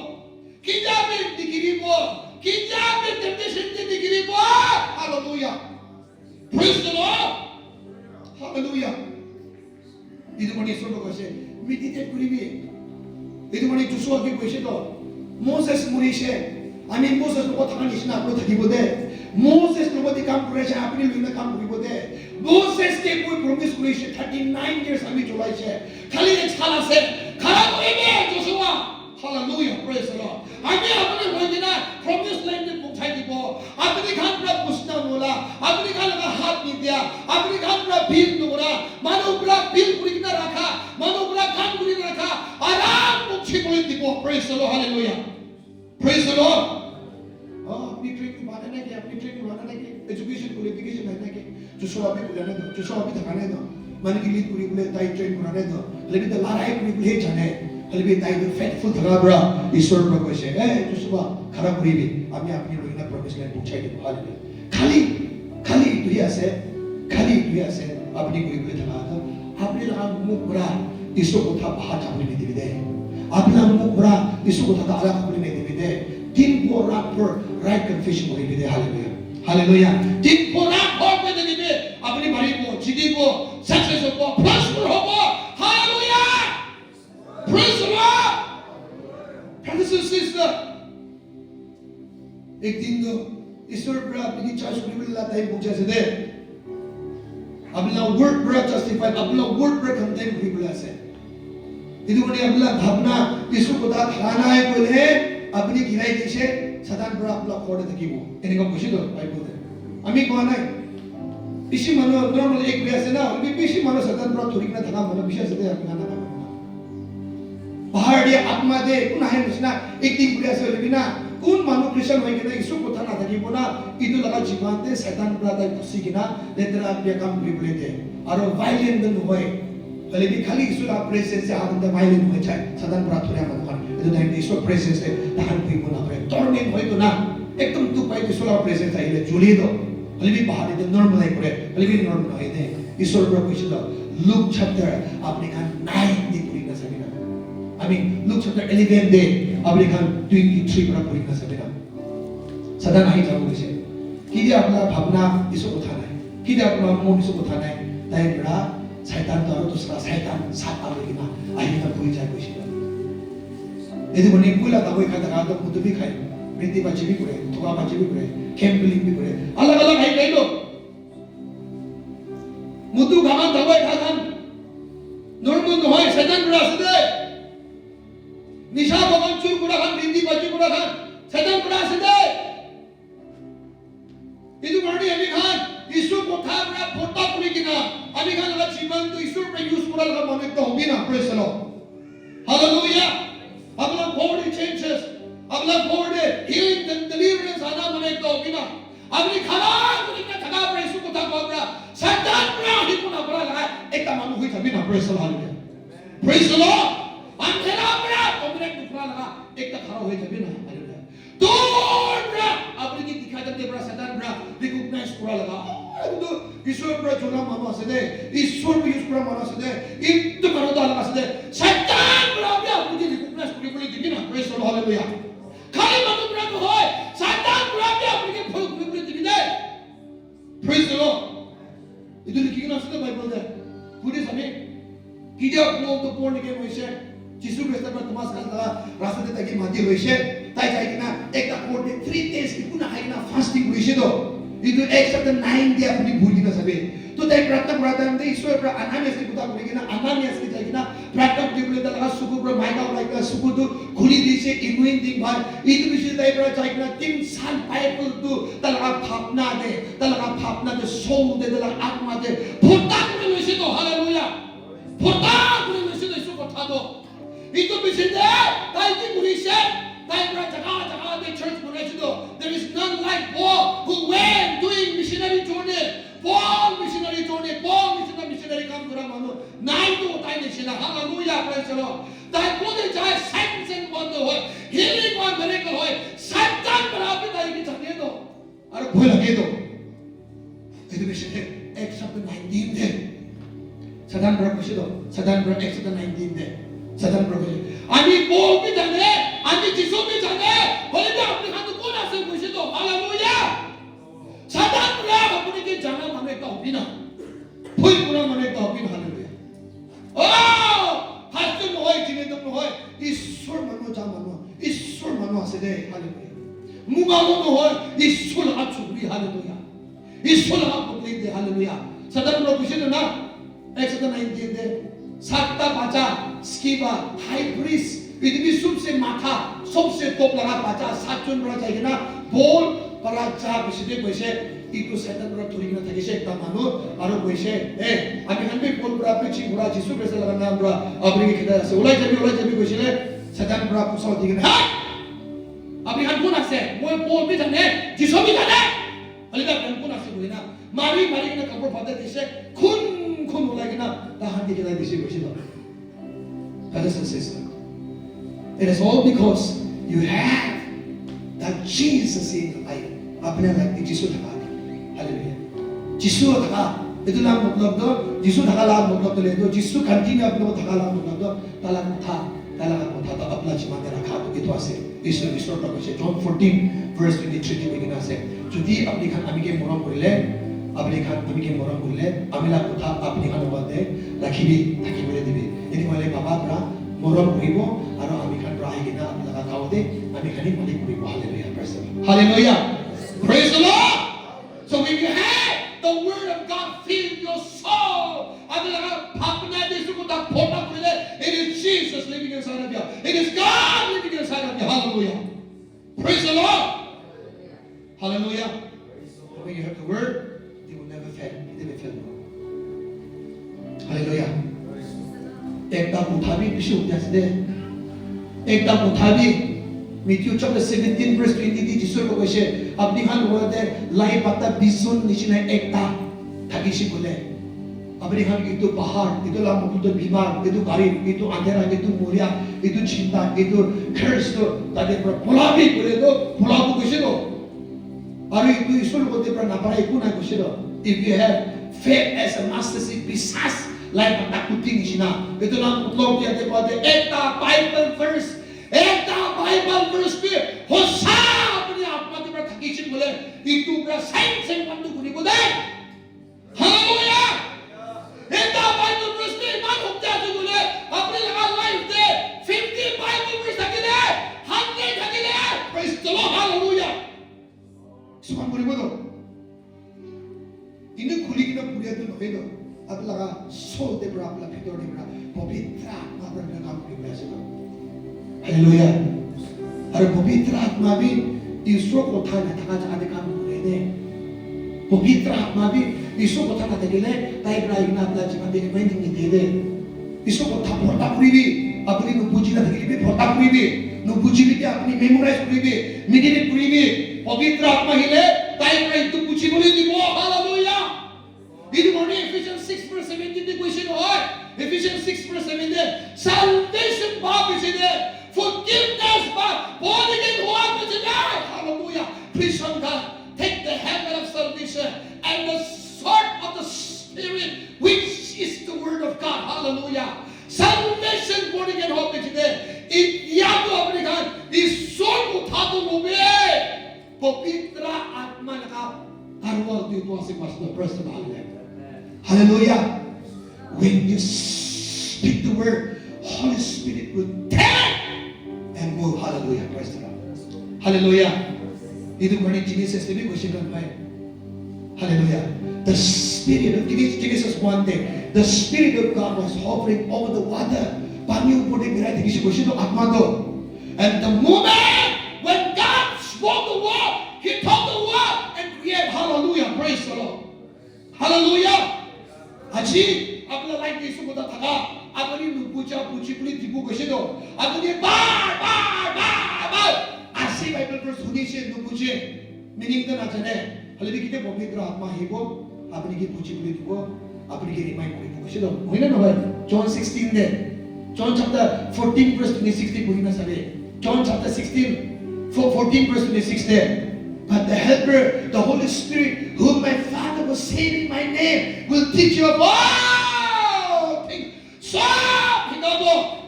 kita bhi dikiri mo kita bhi temptation te dikiri mo hallelujah praise the Lord hallelujah itu mani sono ko se meditate koribi itu mani Joshua ke koise to Moses murishe ani Moses ko thani isna apno thakibo de Moses nobody काम करे छे अपनी लुना काम करी बोले Moses के कोई promise करे छे 39 years अभी चलाई छे खाली एक साल से खरा कोई नहीं Joshua hallelujah praise the Lord आगे अपने होइना प्रॉमिस लैंड में पहुंचाई दीबो अपनी खान पर पुछना बोला अपनी खान लगा हाथ नहीं दिया अपनी खान पर भील दोरा मानो पूरा भील पूरी ना रखा मानो पूरा काम पूरी ना रखा आराम मुक्ति बोले दीबो praise the lord hallelujah praise the lord अपनी ट्रेनिंग बनाने के अपनी ट्रेनिंग बनाने के एजुकेशन क्वालिफिकेशन बनाने के जोशुआ भी बुलाने दो जोशुआ भी दिखाने दो मन की लीड पूरी बुले ताई ट्रेन बनाने दो लेकिन तो लाराई पूरी बुले जाने लेकिन ताई तो फेथफुल थका बड़ा ईश्वर प्रभु से ए जोशुआ खरा पूरी भी अपने अपनी लोगों प्रॉमिस लैंड पहुंचाई दे हालेलुया खाली दुनिया से अपनी कोई बुले थका तो अपने लगा मुंह पूरा ईश्वर को था बाहर जाने नहीं दे अपना मुंह पूरा ईश्वर को था अलग करने नहीं दे दिन को रात पर राइट कन्फेशन को दे हालेलुया हालेलुया दिन को रात पर दे अपनी भारी को जीती को सक्सेस हो प्रॉस्पर हो hallelujah praise the Lord brothers and sister एक दिन तो ईश्वर पर अपनी चर्च को भी लाता है पूछा से दे अपना वर्ड पर जस्टिफाई अपना वर्ड पर कंटेम भी बोला से इधर ने अपना भावना ईश्वर को दात खाना है बोले अपनी गिराई दिशे साधारण पर अपना कोड तकी वो इन्हें को पूछी तो बाइबल दे अमी कौन है इसी मनो नॉर्मल एक बेस है ना अभी इसी मनो साधारण पर थोड़ी ना धना मनो विशेष से अपना ना बाहर ये आत्मा दे कुन है निशना एक दिन बुढ़िया से लेकिन ना कुन मानो क्रिश्चियन होई के ना ईश्वर को थाना तकी वो ना इधर लगा जीवन दे शैतान पर दाई खुशी की ना लेतरा पे काम भी बोले थे और वायलेंट दिन होए भले भी खाली ईश्वर का प्रेजेंस से हम तो वायलेंट हो जाए शैतान पर थोड़ा मत कर इधर नहीं ईश्वर प्रेजेंस से दान भी बोला पे टॉर्नेट होए तो ना एकदम तू पाई ईश्वर का प्रेजेंस आई ले जुली दो भले भी बाहर इधर नॉर्मल है करे भले भी नॉर्मल है दे ईश्वर पर कुछ तो लुक चैप्टर आपने कहा 9 दी पूरी ना सकेगा I mean लुक चैप्टर 11 दे आपने कहा 23 पर पूरी ना सकेगा सदा नहीं जाओ इसे कि अपना भावना ईश्वर को थाना है कि अपना मन ईश्वर को थाना है ताई बड़ा शैतान तो और दूसरा शैतान साथ आवे कि ना आई ना कोई जाए कोई यदि बने कुला का कोई खाता तो खुद भी खाए वृत्ति बाजी भी करे थोड़ा बाजी भी करे कैंपलिंग भी करे अलग अलग है कई लोग मुद्दू गामा दवाई खान नॉर्मल तो है शैतान बड़ा सदे निशा भगवान चूर कुड़ा खान वृत्ति बाजी कुड़ा खान शैतान बड़ा सदे यदि बड़ी अभी खान ईश्वर को था बड़ा फोटा पूरी की ना अभी खान लगा जीवन तो ईश्वर पे यूज कुड़ा लगा माने तो होगी ना प्रेज द लॉर्ड हालेलुया अपना बॉडी चेंजेस अपना बॉडी हीलिंग एंड डिलीवरेंस आना मने तो होगी ना अपनी खराब पूरी का खराब प्रेस को था कोबरा शैतान पूरा ही पूरा बड़ा लगा एक का मानो हुई तभी ना praise the lord praise the Lord अंधेरा पूरा तो मेरे टुकड़ा लगा एक का खराब हुई तभी ना हालेलुया तो पूरा अपनी की दिखा देते बड़ा शैतान पूरा रिकॉग्नाइज पूरा लगा तो ईश्वर पर जोना मानो से दे ईश्वर पे यूज पूरा मानो से दे इत मानो तो लगा से दे शैतान पूरा भी अपनी रिकॉग्नाइज पूरी पूरी दिखी ना प्रेज द लॉर्ड हालेलुया खाली मानो पूरा तो होए शैतान पूरा भी अपनी पूरी पूरी दिखी दे प्रेज द लॉर्ड इधर लिखी ना से बाइबल दे पूरे समय कि जो अपनो तो बोर्न के वैसे जिसु क्रिस्त पर तमास का लगा रास्ते तक माती वैसे ताई जाए कि ना एक का कोड 3 days की कुना है ना फास्टिंग वैसे तो itu except 9 dia puni budi na sabe to dai प्रार्थना में ईश्वर पर अनानियास की बुता बोलेगी ना अनानियास की जाएगी ना प्रार्थना की बोले लगा सुकु पर माइका लाइक सुकु तो खुली दी से इनविन दिन बाद इतु विषय दai पर जाएगी ना 3 साल बाइबल तो तलगा भावना दे सोल दे तलगा आत्मा दे फोटा कुने वैसे तो हालेलुया फोटा कुने वैसे तो ईश्वर को था दो इतु विषय दे ताई की बुरी से ताई पर जगह दे चर्च बोले तो there is none like Paul who went doing missionary journey Paul missionary काम करा मानो नाइ तो ताई ने सिना हालेलुया प्रेज द लॉर्ड ताई कोदे चाहे साइंस एंड बंद हो हीलिंग और मिरेकल हो शैतान बराबर ताई की छके दो और भूल लगे दो इधर विषय एक शब्द 19 दे सदान बराबर कुछ दो सदान बराबर एक शब्द 19 दे सदान बराबर आमी पोल भी जाने आमी जिसो भी जाने बोले तो अपने हाथ को ना से कुछ दो हालेलुया सदान बराबर अपने के जाना माने का होगी ना फुल पूरा माने का होगी हालेलुया ओ हाथ में होए जिने तो होए ईश्वर मनो आसे दे हालेलुया मुगालो में होए ईश्वर हाथ छुरी हालेलुया ईश्वर हाथ पकड़ दे हालेलुया सदान बराबर कुछ ना एक सदा 19 दे सातटा बाचा स्कीबा हाई प्रीस्ट इतनी सबसे माथा सबसे टॉप लगा बाचा सात जन बड़ा चाहिए ना बोल परा चा बिसदे पैसे इतो शैतान बड़ा थोड़ी ना থাকে সে একটা মানুষ আর কইছে আমি হানবে বল বড় পিছি বড় যিশু খ্রিস্ট লাগা নাম বড় আপনি কি খেদা আছে ওলাই যাবি কইছিলে শয়তান বড় পুষাও দিকে না আপনি হান কোন আছে মই বল বি জানে যিশু বি জানে আলিকা কোন আছে বলি না মারি না কাপড় ফাতে দিছে খুন ওলাই না তা হান দিকে নাই দিছে কইছিল brothers and sisters it is all because you have that Jesus in your life अपने लाइफ में जिसु ढका हालेलुया जिसु ढका इतना मतलब तो जिसु ढका ला मतलब तो ले दो जिसु कंटिन्यू अपने को ढका ला मतलब तो ताला था तो अपना जीवन में रखा तो इतो आसे ईश्वर पर कुछ जॉन 14 verse 23 की बिगिना से যদি আপনি খান আমি কে মরম করিলে আপুনি খান আমি কি মৰম কৰিলে আমিলা কথা আপুনি খান বাদে ৰাখিবি থাকিবলৈ দিবি এনে ক'লে বাবা পৰা মৰম কৰিব আৰু আমি খান পৰা আহি কিনা আপোনালোকে গাঁৱতে আমি খানি মালিক কৰিব hallelujah hallelujah praise the Lord so when you have the word of God fill your soul আপোনালোকে ভাবনা দিছো কথা ফটা কৰিলে it is Jesus living inside of you it is God living inside of you hallelujah praise the Lord hallelujah when you have the word they will never fail they will fail hallelujah ekta muthabi bishi upjasde ekta muthabi Matthew chapter 17 verse 20 Jesus ko kaise apni han worde lai pata bisun nishina ekta thagisi bole apni han itu bahar itu la mutu bimar itu gari itu andhera itu moria itu chinta itu curse to tade pro pulabi bole to pulabu kaise to aru itu isur ko te pra na para iku na kaise to if you have faith as a master seed bisas lai pata kuting nishina itu la mutlog dia te pade ekta Bible verse Ekta Bible verse पे होसा अपनी आत्मा के पर थकीशन बोले इतु पूरा sign से बंदू गुनी बोले हालेलुया एकता बाइबल वर्स पे ईमान होता है बोले अपने लगा लाइफ दे 50 बाइबल वर्स थकीले 100 थकीले प्रेज द लॉर्ड हालेलुया सुबह बोले बोलो इन्हें खुली की ना पूरी तो नहीं दो अब लगा सोल दे बड़ा अपना भीतर दे बड़ा पवित्र आत्मा पर काम करने से हालेलुया अरे पवित्र आत्मा भी ईश्वर को था ना था जगह देखा मुझे ने पवित्र आत्मा भी ईश्वर को था ना देखले ताई प्राइग ना अपना जीवन देने में नहीं दे दे ईश्वर को था पढ़ता पूरी भी अपनी नुपुजी ना देखली भी पढ़ता पूरी भी नुपुजी भी क्या अपनी मेमोराइज पूरी भी मिडिनेट पूरी भी पवित्र आत्मा ही ले ताई प्राइग तो पूछी बोली दी वो हालेलुया इधर मॉर्निंग Ephesians 6:17 the question और Ephesians 6:17 salvation बाप इसे दे forgiveness by born again who are today hallelujah please from God take the helmet of salvation and the sword of the spirit which is the word of God hallelujah salvation born again hope today it याद अपने घर इस sword को उठा दो लोगे पवित्र आत्मा लगा हरवाल तो से pastor person hallelujah when you speak the word Holy Spirit will take and move hallelujah praise the Lord hallelujah idu kani Genesis le bhi question kar paye hallelujah the spirit of Genesis one day the spirit of God was hovering over the water pani upor de gira dekhi question to atma to and the moment when God spoke the word he told the word and create hallelujah praise the Lord hallelujah aji apna life ke isu boda thaga अपनी नुपुचा पूछी पूरी दिबू कैसे दो अपनी बार ऐसी Bible पर सुनी से नुपुचे मीनिंग तो ना जाने हले भी कितने पवित्र आत्मा है वो अपनी की पूछी पूरी दिबू अपनी की रिमाइंड पूरी कैसे दो वही ना भाई John 16 दे John chapter 14 verse 26 दे पूरी ना सारे John chapter 16 14 verse 26 they but the helper the Holy Spirit whom my Father will send in my name will teach you of all things stop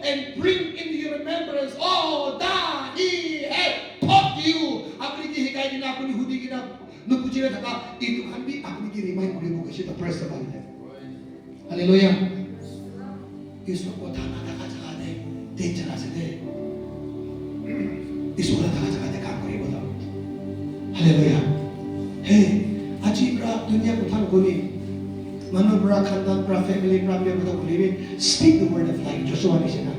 and bring into your remembrance all that he had taught you apni ki hikai ki na apni hudi ki na nupuji na thaka itu kan bhi apni ki remind kori mo kaise the praise the Lord hallelujah isu ko thana thaka jaga de te jana se de isu ko thaka jaga de kaam kori bola hallelujah hey aji pra dunia ko thana kori Manu bra khandan bra family bra me boda kolibe speak the word of life Joshua nisena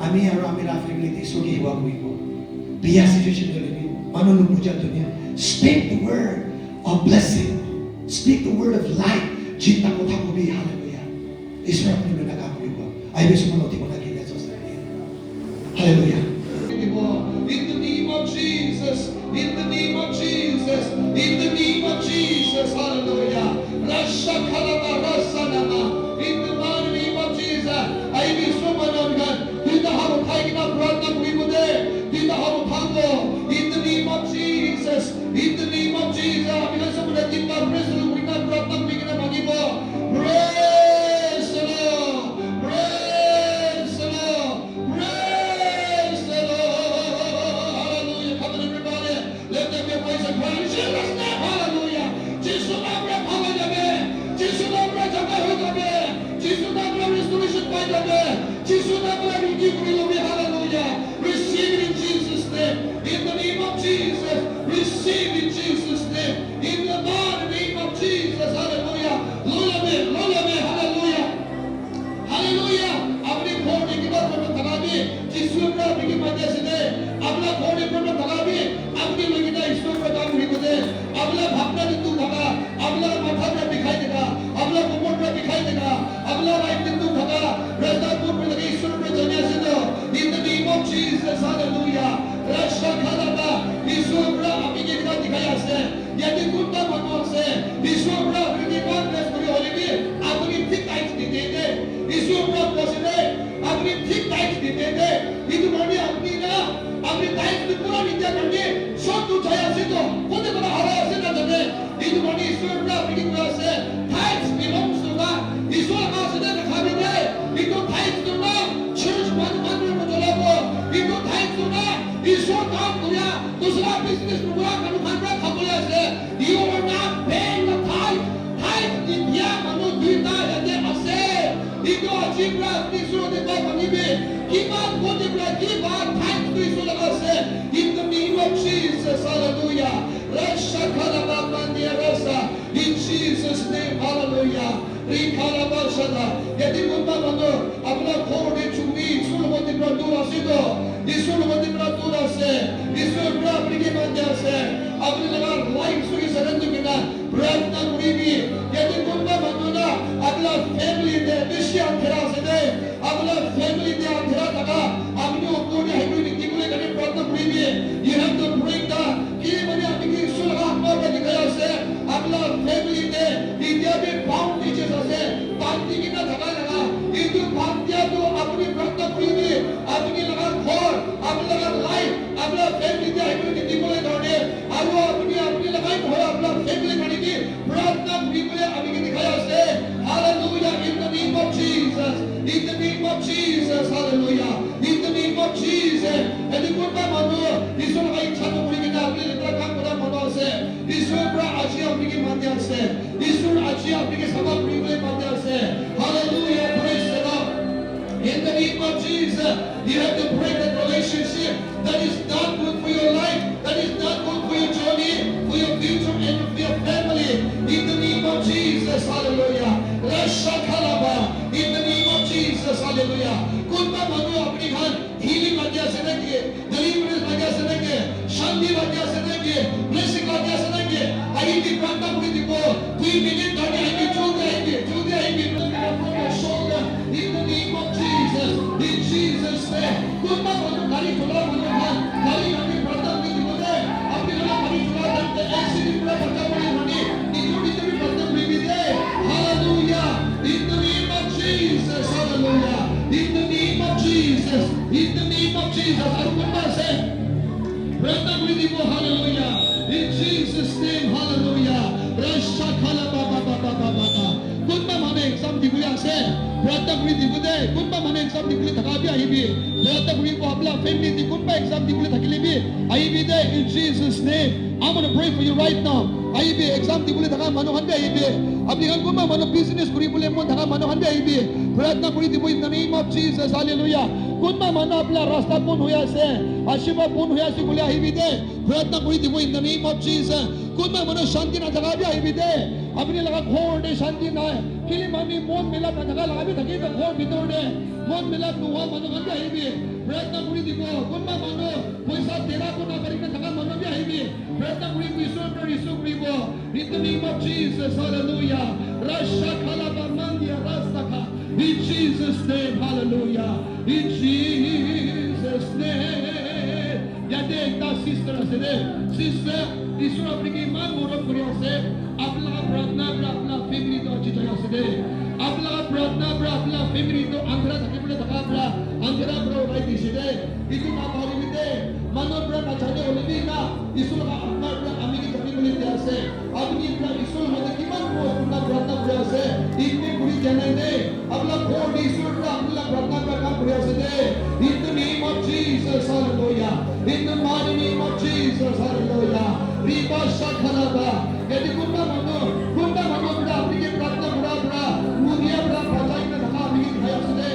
ami aru amira family de sogi hiwa kuibo biya situation de lebi manu nu puja dunia speak the word of blessing speak the word of life jinta kotha ko bi hallelujah isra apni bena kaam kuibo ai besu mano ti kona ki Jesus hallelujah in the name of Jesus in the name of Jesus in the name of Jesus hallelujah Rasha kalaba rasa nama in the mighty name of Jesus I be so managan dinda haru thaigina pratna kuibude dinda haru thango in the name of Jesus in the name of Jesus amina samuna dinda praise the Lord pratna kuigina magibo praise the Lord praise the Lord praise the Lord hallelujah come on everybody let them be praise and praise Jesus name hallelujah Jesus name hallelujah 이수라 비기 만드시네 아블라 거리 보면 나가비 아무리 여기다 이수라 가고 있거든 아블라 밥라도 또 나가 아블라 마타라 दिखाई देगा अगला कोमोटा दिखाई देगा अगला life दिन तू भगा रास्ता को पे लगे ईश्वर पे जाने से दो in the name of Jesus hallelujah रक्षा खालाबा ईश्वर ब्रा अभी के का दिखाया से यदि कुत्ता बनवा से ईश्वर ब्रा अभी के का प्रेस करी होली भी अपनी ठीक टाइट देते दे ईश्वर ब्रा पोसने अपनी ठीक टाइट देते दे इधर बड़ी अपनी ना अपनी टाइट तो पूरा नित्य करके शॉट तू छाया से तो कोने बड़ा हरा से ना जाने इधर बड़ी ईश्वर ब्रा अभी के से tithes belongs to God. ईश्वर का सदा खाने दे इनको tithes तो ना church बंद में चला वो इनको tithes तो ना ईश्वर काम किया दूसरा बिजनेस पूरा करूँ खाना खाने से you are not paying the tithe India मनो दुईटा यदि असे इनको अजीब रात ईश्वर ने बात बनी भी की बात बोलते बड़ा की बात tithes तो ईश्वर लगा से in the name of Jesus hallelujah रक्षा खाला बांधिया रसा in Jesus name hallelujah रिखाला बाशदा यदि मुद्दा बनो अपना खोड़े चुनी ईश्वर मत प्रदूरा से दो ईश्वर मत प्रदूरा से ईश्वर प्राप्ति के माध्यम से अपने लगा लाइफ सुखी सरंज बिना प्रार्थना करी भी यदि मुद्दा बनो ना अपना फैमिली दे विषय अंधेरा से दे अपना फैमिली दे अंधेरा लगा अपने ऊपर है कोई नीति को लेकर प्रार्थना करी भी you have to break the कि मैंने अपनी ईश्वर का आत्मा का दिखाया से अपना फैमिली दे इंडिया में बाउंड नीचे से तांती की ना धगा लगा इधर भाग्य तो अपनी प्रार्थना करी भी अपनी लगा खोर अपनी लगा लाइफ अपना फैमिली दे है कोई नीति को लेकर आलो अपनी लगाई खोर अपना फैमिली करने की प्रार्थना करी भी अभी की दिखाया से hallelujah in the name of Jesus in the name of Jesus hallelujah in the name of Jesus यदि कोई मानो ईश्वर का इच्छा तो पूरी करना अपने लिए काम करना मनो से ईश्वर पर आशी अपनी के माध्यम से ईश्वर आशी अपनी के सभा पूरी के माध्यम से hallelujah praise the Lord in the name of Jesus you have to break that relationship that is not good for your life that is not good for your journey for your future and for your family in the name of Jesus hallelujah rasha khalaba in the name of Jesus hallelujah kunta manu apni घर healing माध्यम से देंगे deliverance माध्यम से देंगे शांति माध्यम से देंगे blessing माध्यम से देंगे आई भी प्रार्थना पूरी दिखो 2 मिनट धरने आएंगे चलते आएंगे shoulder in the name of Jesus in Jesus name kunta manu गाड़ी चला मनु गाड़ी हमें प्रार्थना पूरी दिखो दे अपने लोग गाड़ी चला करते ऐसे भी प्रार्थना पूरी होनी निचोड़ी से भी प्रार्थना पूरी दे hallelujah in the name of Jesus hallelujah in the name of Jesus in the name of Jesus Arumba se प्रार्थना पूरी दिखो hallelujah in Jesus name hallelujah rasha khala ba ba ba ba ba ba kunba mane exam दिखुया से प्रार्थना पूरी दिखो दे kunba mane exam दिखले थका भी आई भी प्रार्थना पूरी को अपना फैमिली दी kunba exam दिखले थकले भी आई भी दे in Jesus name I'm going to pray for you right now आई भी exam दिखले थका मनो हन भी आई भी अपनी गन kunba mano business पूरी बोले मन थका मनो हन भी आई भी प्रार्थना पूरी दिखो in the name of Jesus hallelujah kunba mano अपना रास्ता पूर्ण होया से आशीर्वाद पूर्ण होया से बोले आई भी दे प्रार्थना पूरी दिखो in the name of Jesus kunba mano शांति ना जगह भी आई भी दे अपने लगा खोर दे शांति ना किली मानी मोन मिला ना जगह लगा भी थके तो खोर भीतर दे मोन मिला नुआ मनो गंदे आई भी प्रार्थना पूरी दिखो kunba mano पैसा तेरा को ना करी ना जगह मनो भी आई भी प्रार्थना पूरी को ईश्वर पर ईश्वर पूरी को in the name of Jesus hallelujah rasha khala ba mandia rasta ka in Jesus name hallelujah in Jesus name yade ta sister asede sister ईश्वर अपनी की मान मोरब करिया से अपना प्रार्थना पर अपना फैमिली तो अच्छी तरह से दे अपना प्रार्थना पर अपना फैमिली तो अंधरा थके पड़े थका पड़ा अंधरा पर भाई दिशे दे इतु ना भारी भी दे मानो पर ना चले होने भी ना ईश्वर का अपना पर अमी की कमी मिली दिया से अपनी पर ईश्वर मत की मान को अपना प्रार्थना करिया से इतने पूरी जाने दे अपना कोड ईश्वर पर अपना प्रार्थना पर काम करिया से दे in the name of Jesus hallelujah in the mighty name of Jesus hallelujah riba shakhalaba यदि कुंडा मनो बिड़ा अपनी के प्रार्थना बुरा मुनिया बुरा पहुंचाई में धका भी खाया से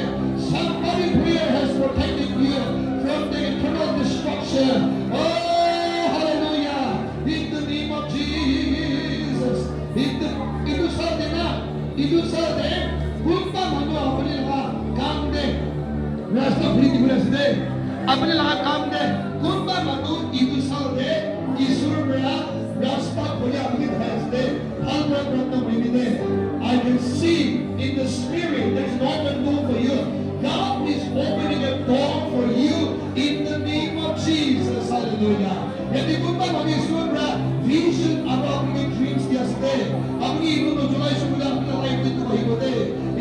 somebody prayer has protected you from the eternal destruction oh hallelujah in the name of Jesus itu sa de कुंडा मनो अपने लगा काम दे रास्ता फ्री दिखले अपने लगा काम दे कुंबा मनु इदु साले ईश्वर बड़ा रास्ता खोया अपनी भैंस दे हल पर प्रत्न मिली दे I can see in the spirit there's not a door for you. God is opening a door for you in the name of Jesus. Hallelujah. यदि कुंबा मनु ईश्वर बड़ा vision about अपनी dreams दियास्ते अपनी इनु नो जुलाई शुक्ला अपने लाइफ में तो वही बोले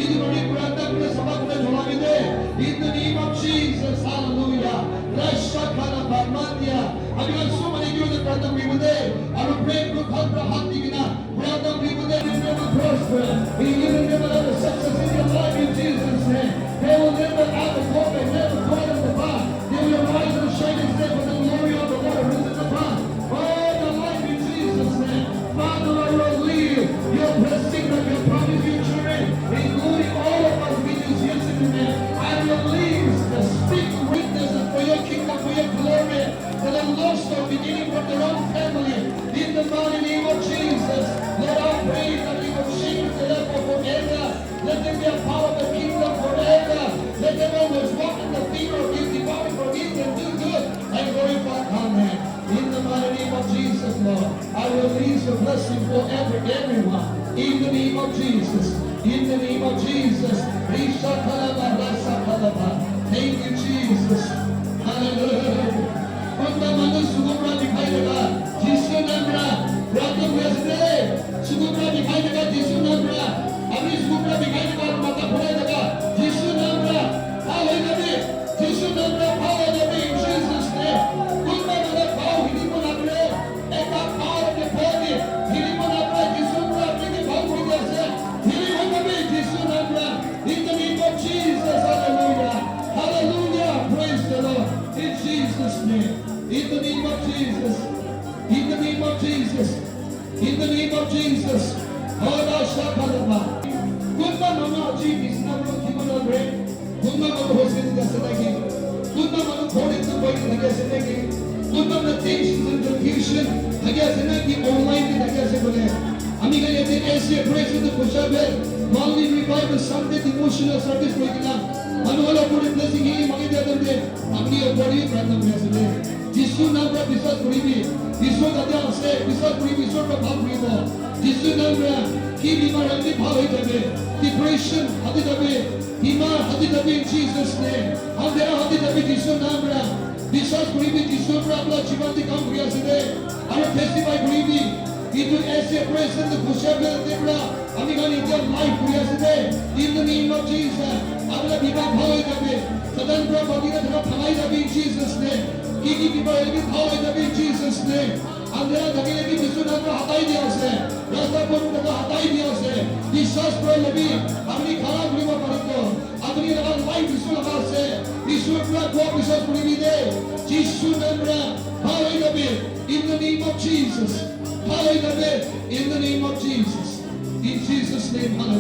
इदु बड़ी पुराना अपने सबक में जुला भी दे in the name of Jesus. Hallelujah. Rasha kana barmandia. अभी हम सो मने क्यों ने प्रार्थना भी बोले और प्रेम को फल प्राप्त दिखना प्रार्थना भी बोले in the prosper in you will never have a success in your life in Jesus name. They will never have a hope and never fall in the path. They will rise and shine and stay for the glory of the Lord who is in the path. Oh, the life in Jesus name. Father, I will leave your blessing that you promised your children, including all of us beings yesterday name. I will leave the speak witness for your kingdom, for your glory, for the lost are beginning from their own family. In the mighty name of Jesus, Lord, I pray that you will change the level forever. Let them be a part of the kingdom forever. Let them always walk in the fear of you, departing from evil and do good and glorify our name. In the mighty name of Jesus, Lord, I will release your blessing forever, everyone. In the name of Jesus. In the name of Jesus. Thank you, Jesus. Hallelujah. Cuando mando sugubra dikhai dega, Jisu namra, prato huesde, sugubra dikhai dega, Jisu namra, abhi sugubra dikhai dega, mata phulai dega, Jisu namra, phale nabi, Jisu namra, phale nabi, in Jesus name. Cuando mando phao hili mo nabre, eka phao ke phone, hili mo nabre, Jisu namra, apne phao hili ase, hili mo nabi, Jisu namra, in the name of Jesus, hallelujah, hallelujah, praise the Lord, in Jesus name. In the name of Jesus. In the name of Jesus. In the name of Jesus. Hola Shakalaba. Kunma mama aji isna mo kimona bre. Kunma mama hosin da sedagi. Kunma mama khodi to boy lage sedagi. Kunma mama tension and confusion lage sedagi online में लगे से बोले. अमी का ये दिन ऐसे praise to push-up है. Monthly revival Sunday devotional service कोई किना. अनुवाला पूरे blessing ही मांगे जाते हैं. अपनी बड़ी प्रार्थना में से जिसु नाम का विश्वास करीबी विश्व का ध्यान से विश्वास करीबी विश्व का भाव करीबो जिसु नाम में की बीमार हल्दी भाव ही जाबे डिप्रेशन हल्दी जाबे बीमार हल्दी जाबे in Jesus name हम तेरा हल्दी जाबे जिसु नाम में विश्वास करीबी जिसु पर अपना जीवन दिखाओ किया से और टेस्टिफाई करीबी itu ऐसे present खुशहाल देवड़ा हमें का नित्य लाइफ किया से in the name of Jesus अपना बीमार भाव ही जाबे सदन पर बगीरा धरा फलाई जाबे in Jesus name Kiki people elgi thao in Jesus name. Andera dhagile ki Jisu naam ka hatai diya se. Rasta ko ka hatai diya se. Vishwas par lebi apni kharab liba parito. Apni laga life Jisu laga se. Jisu apna ko vishwas puri de. Jisu naam ra thao in the name of Jesus. Thao in the name of Jesus. In Jesus name, hallelujah.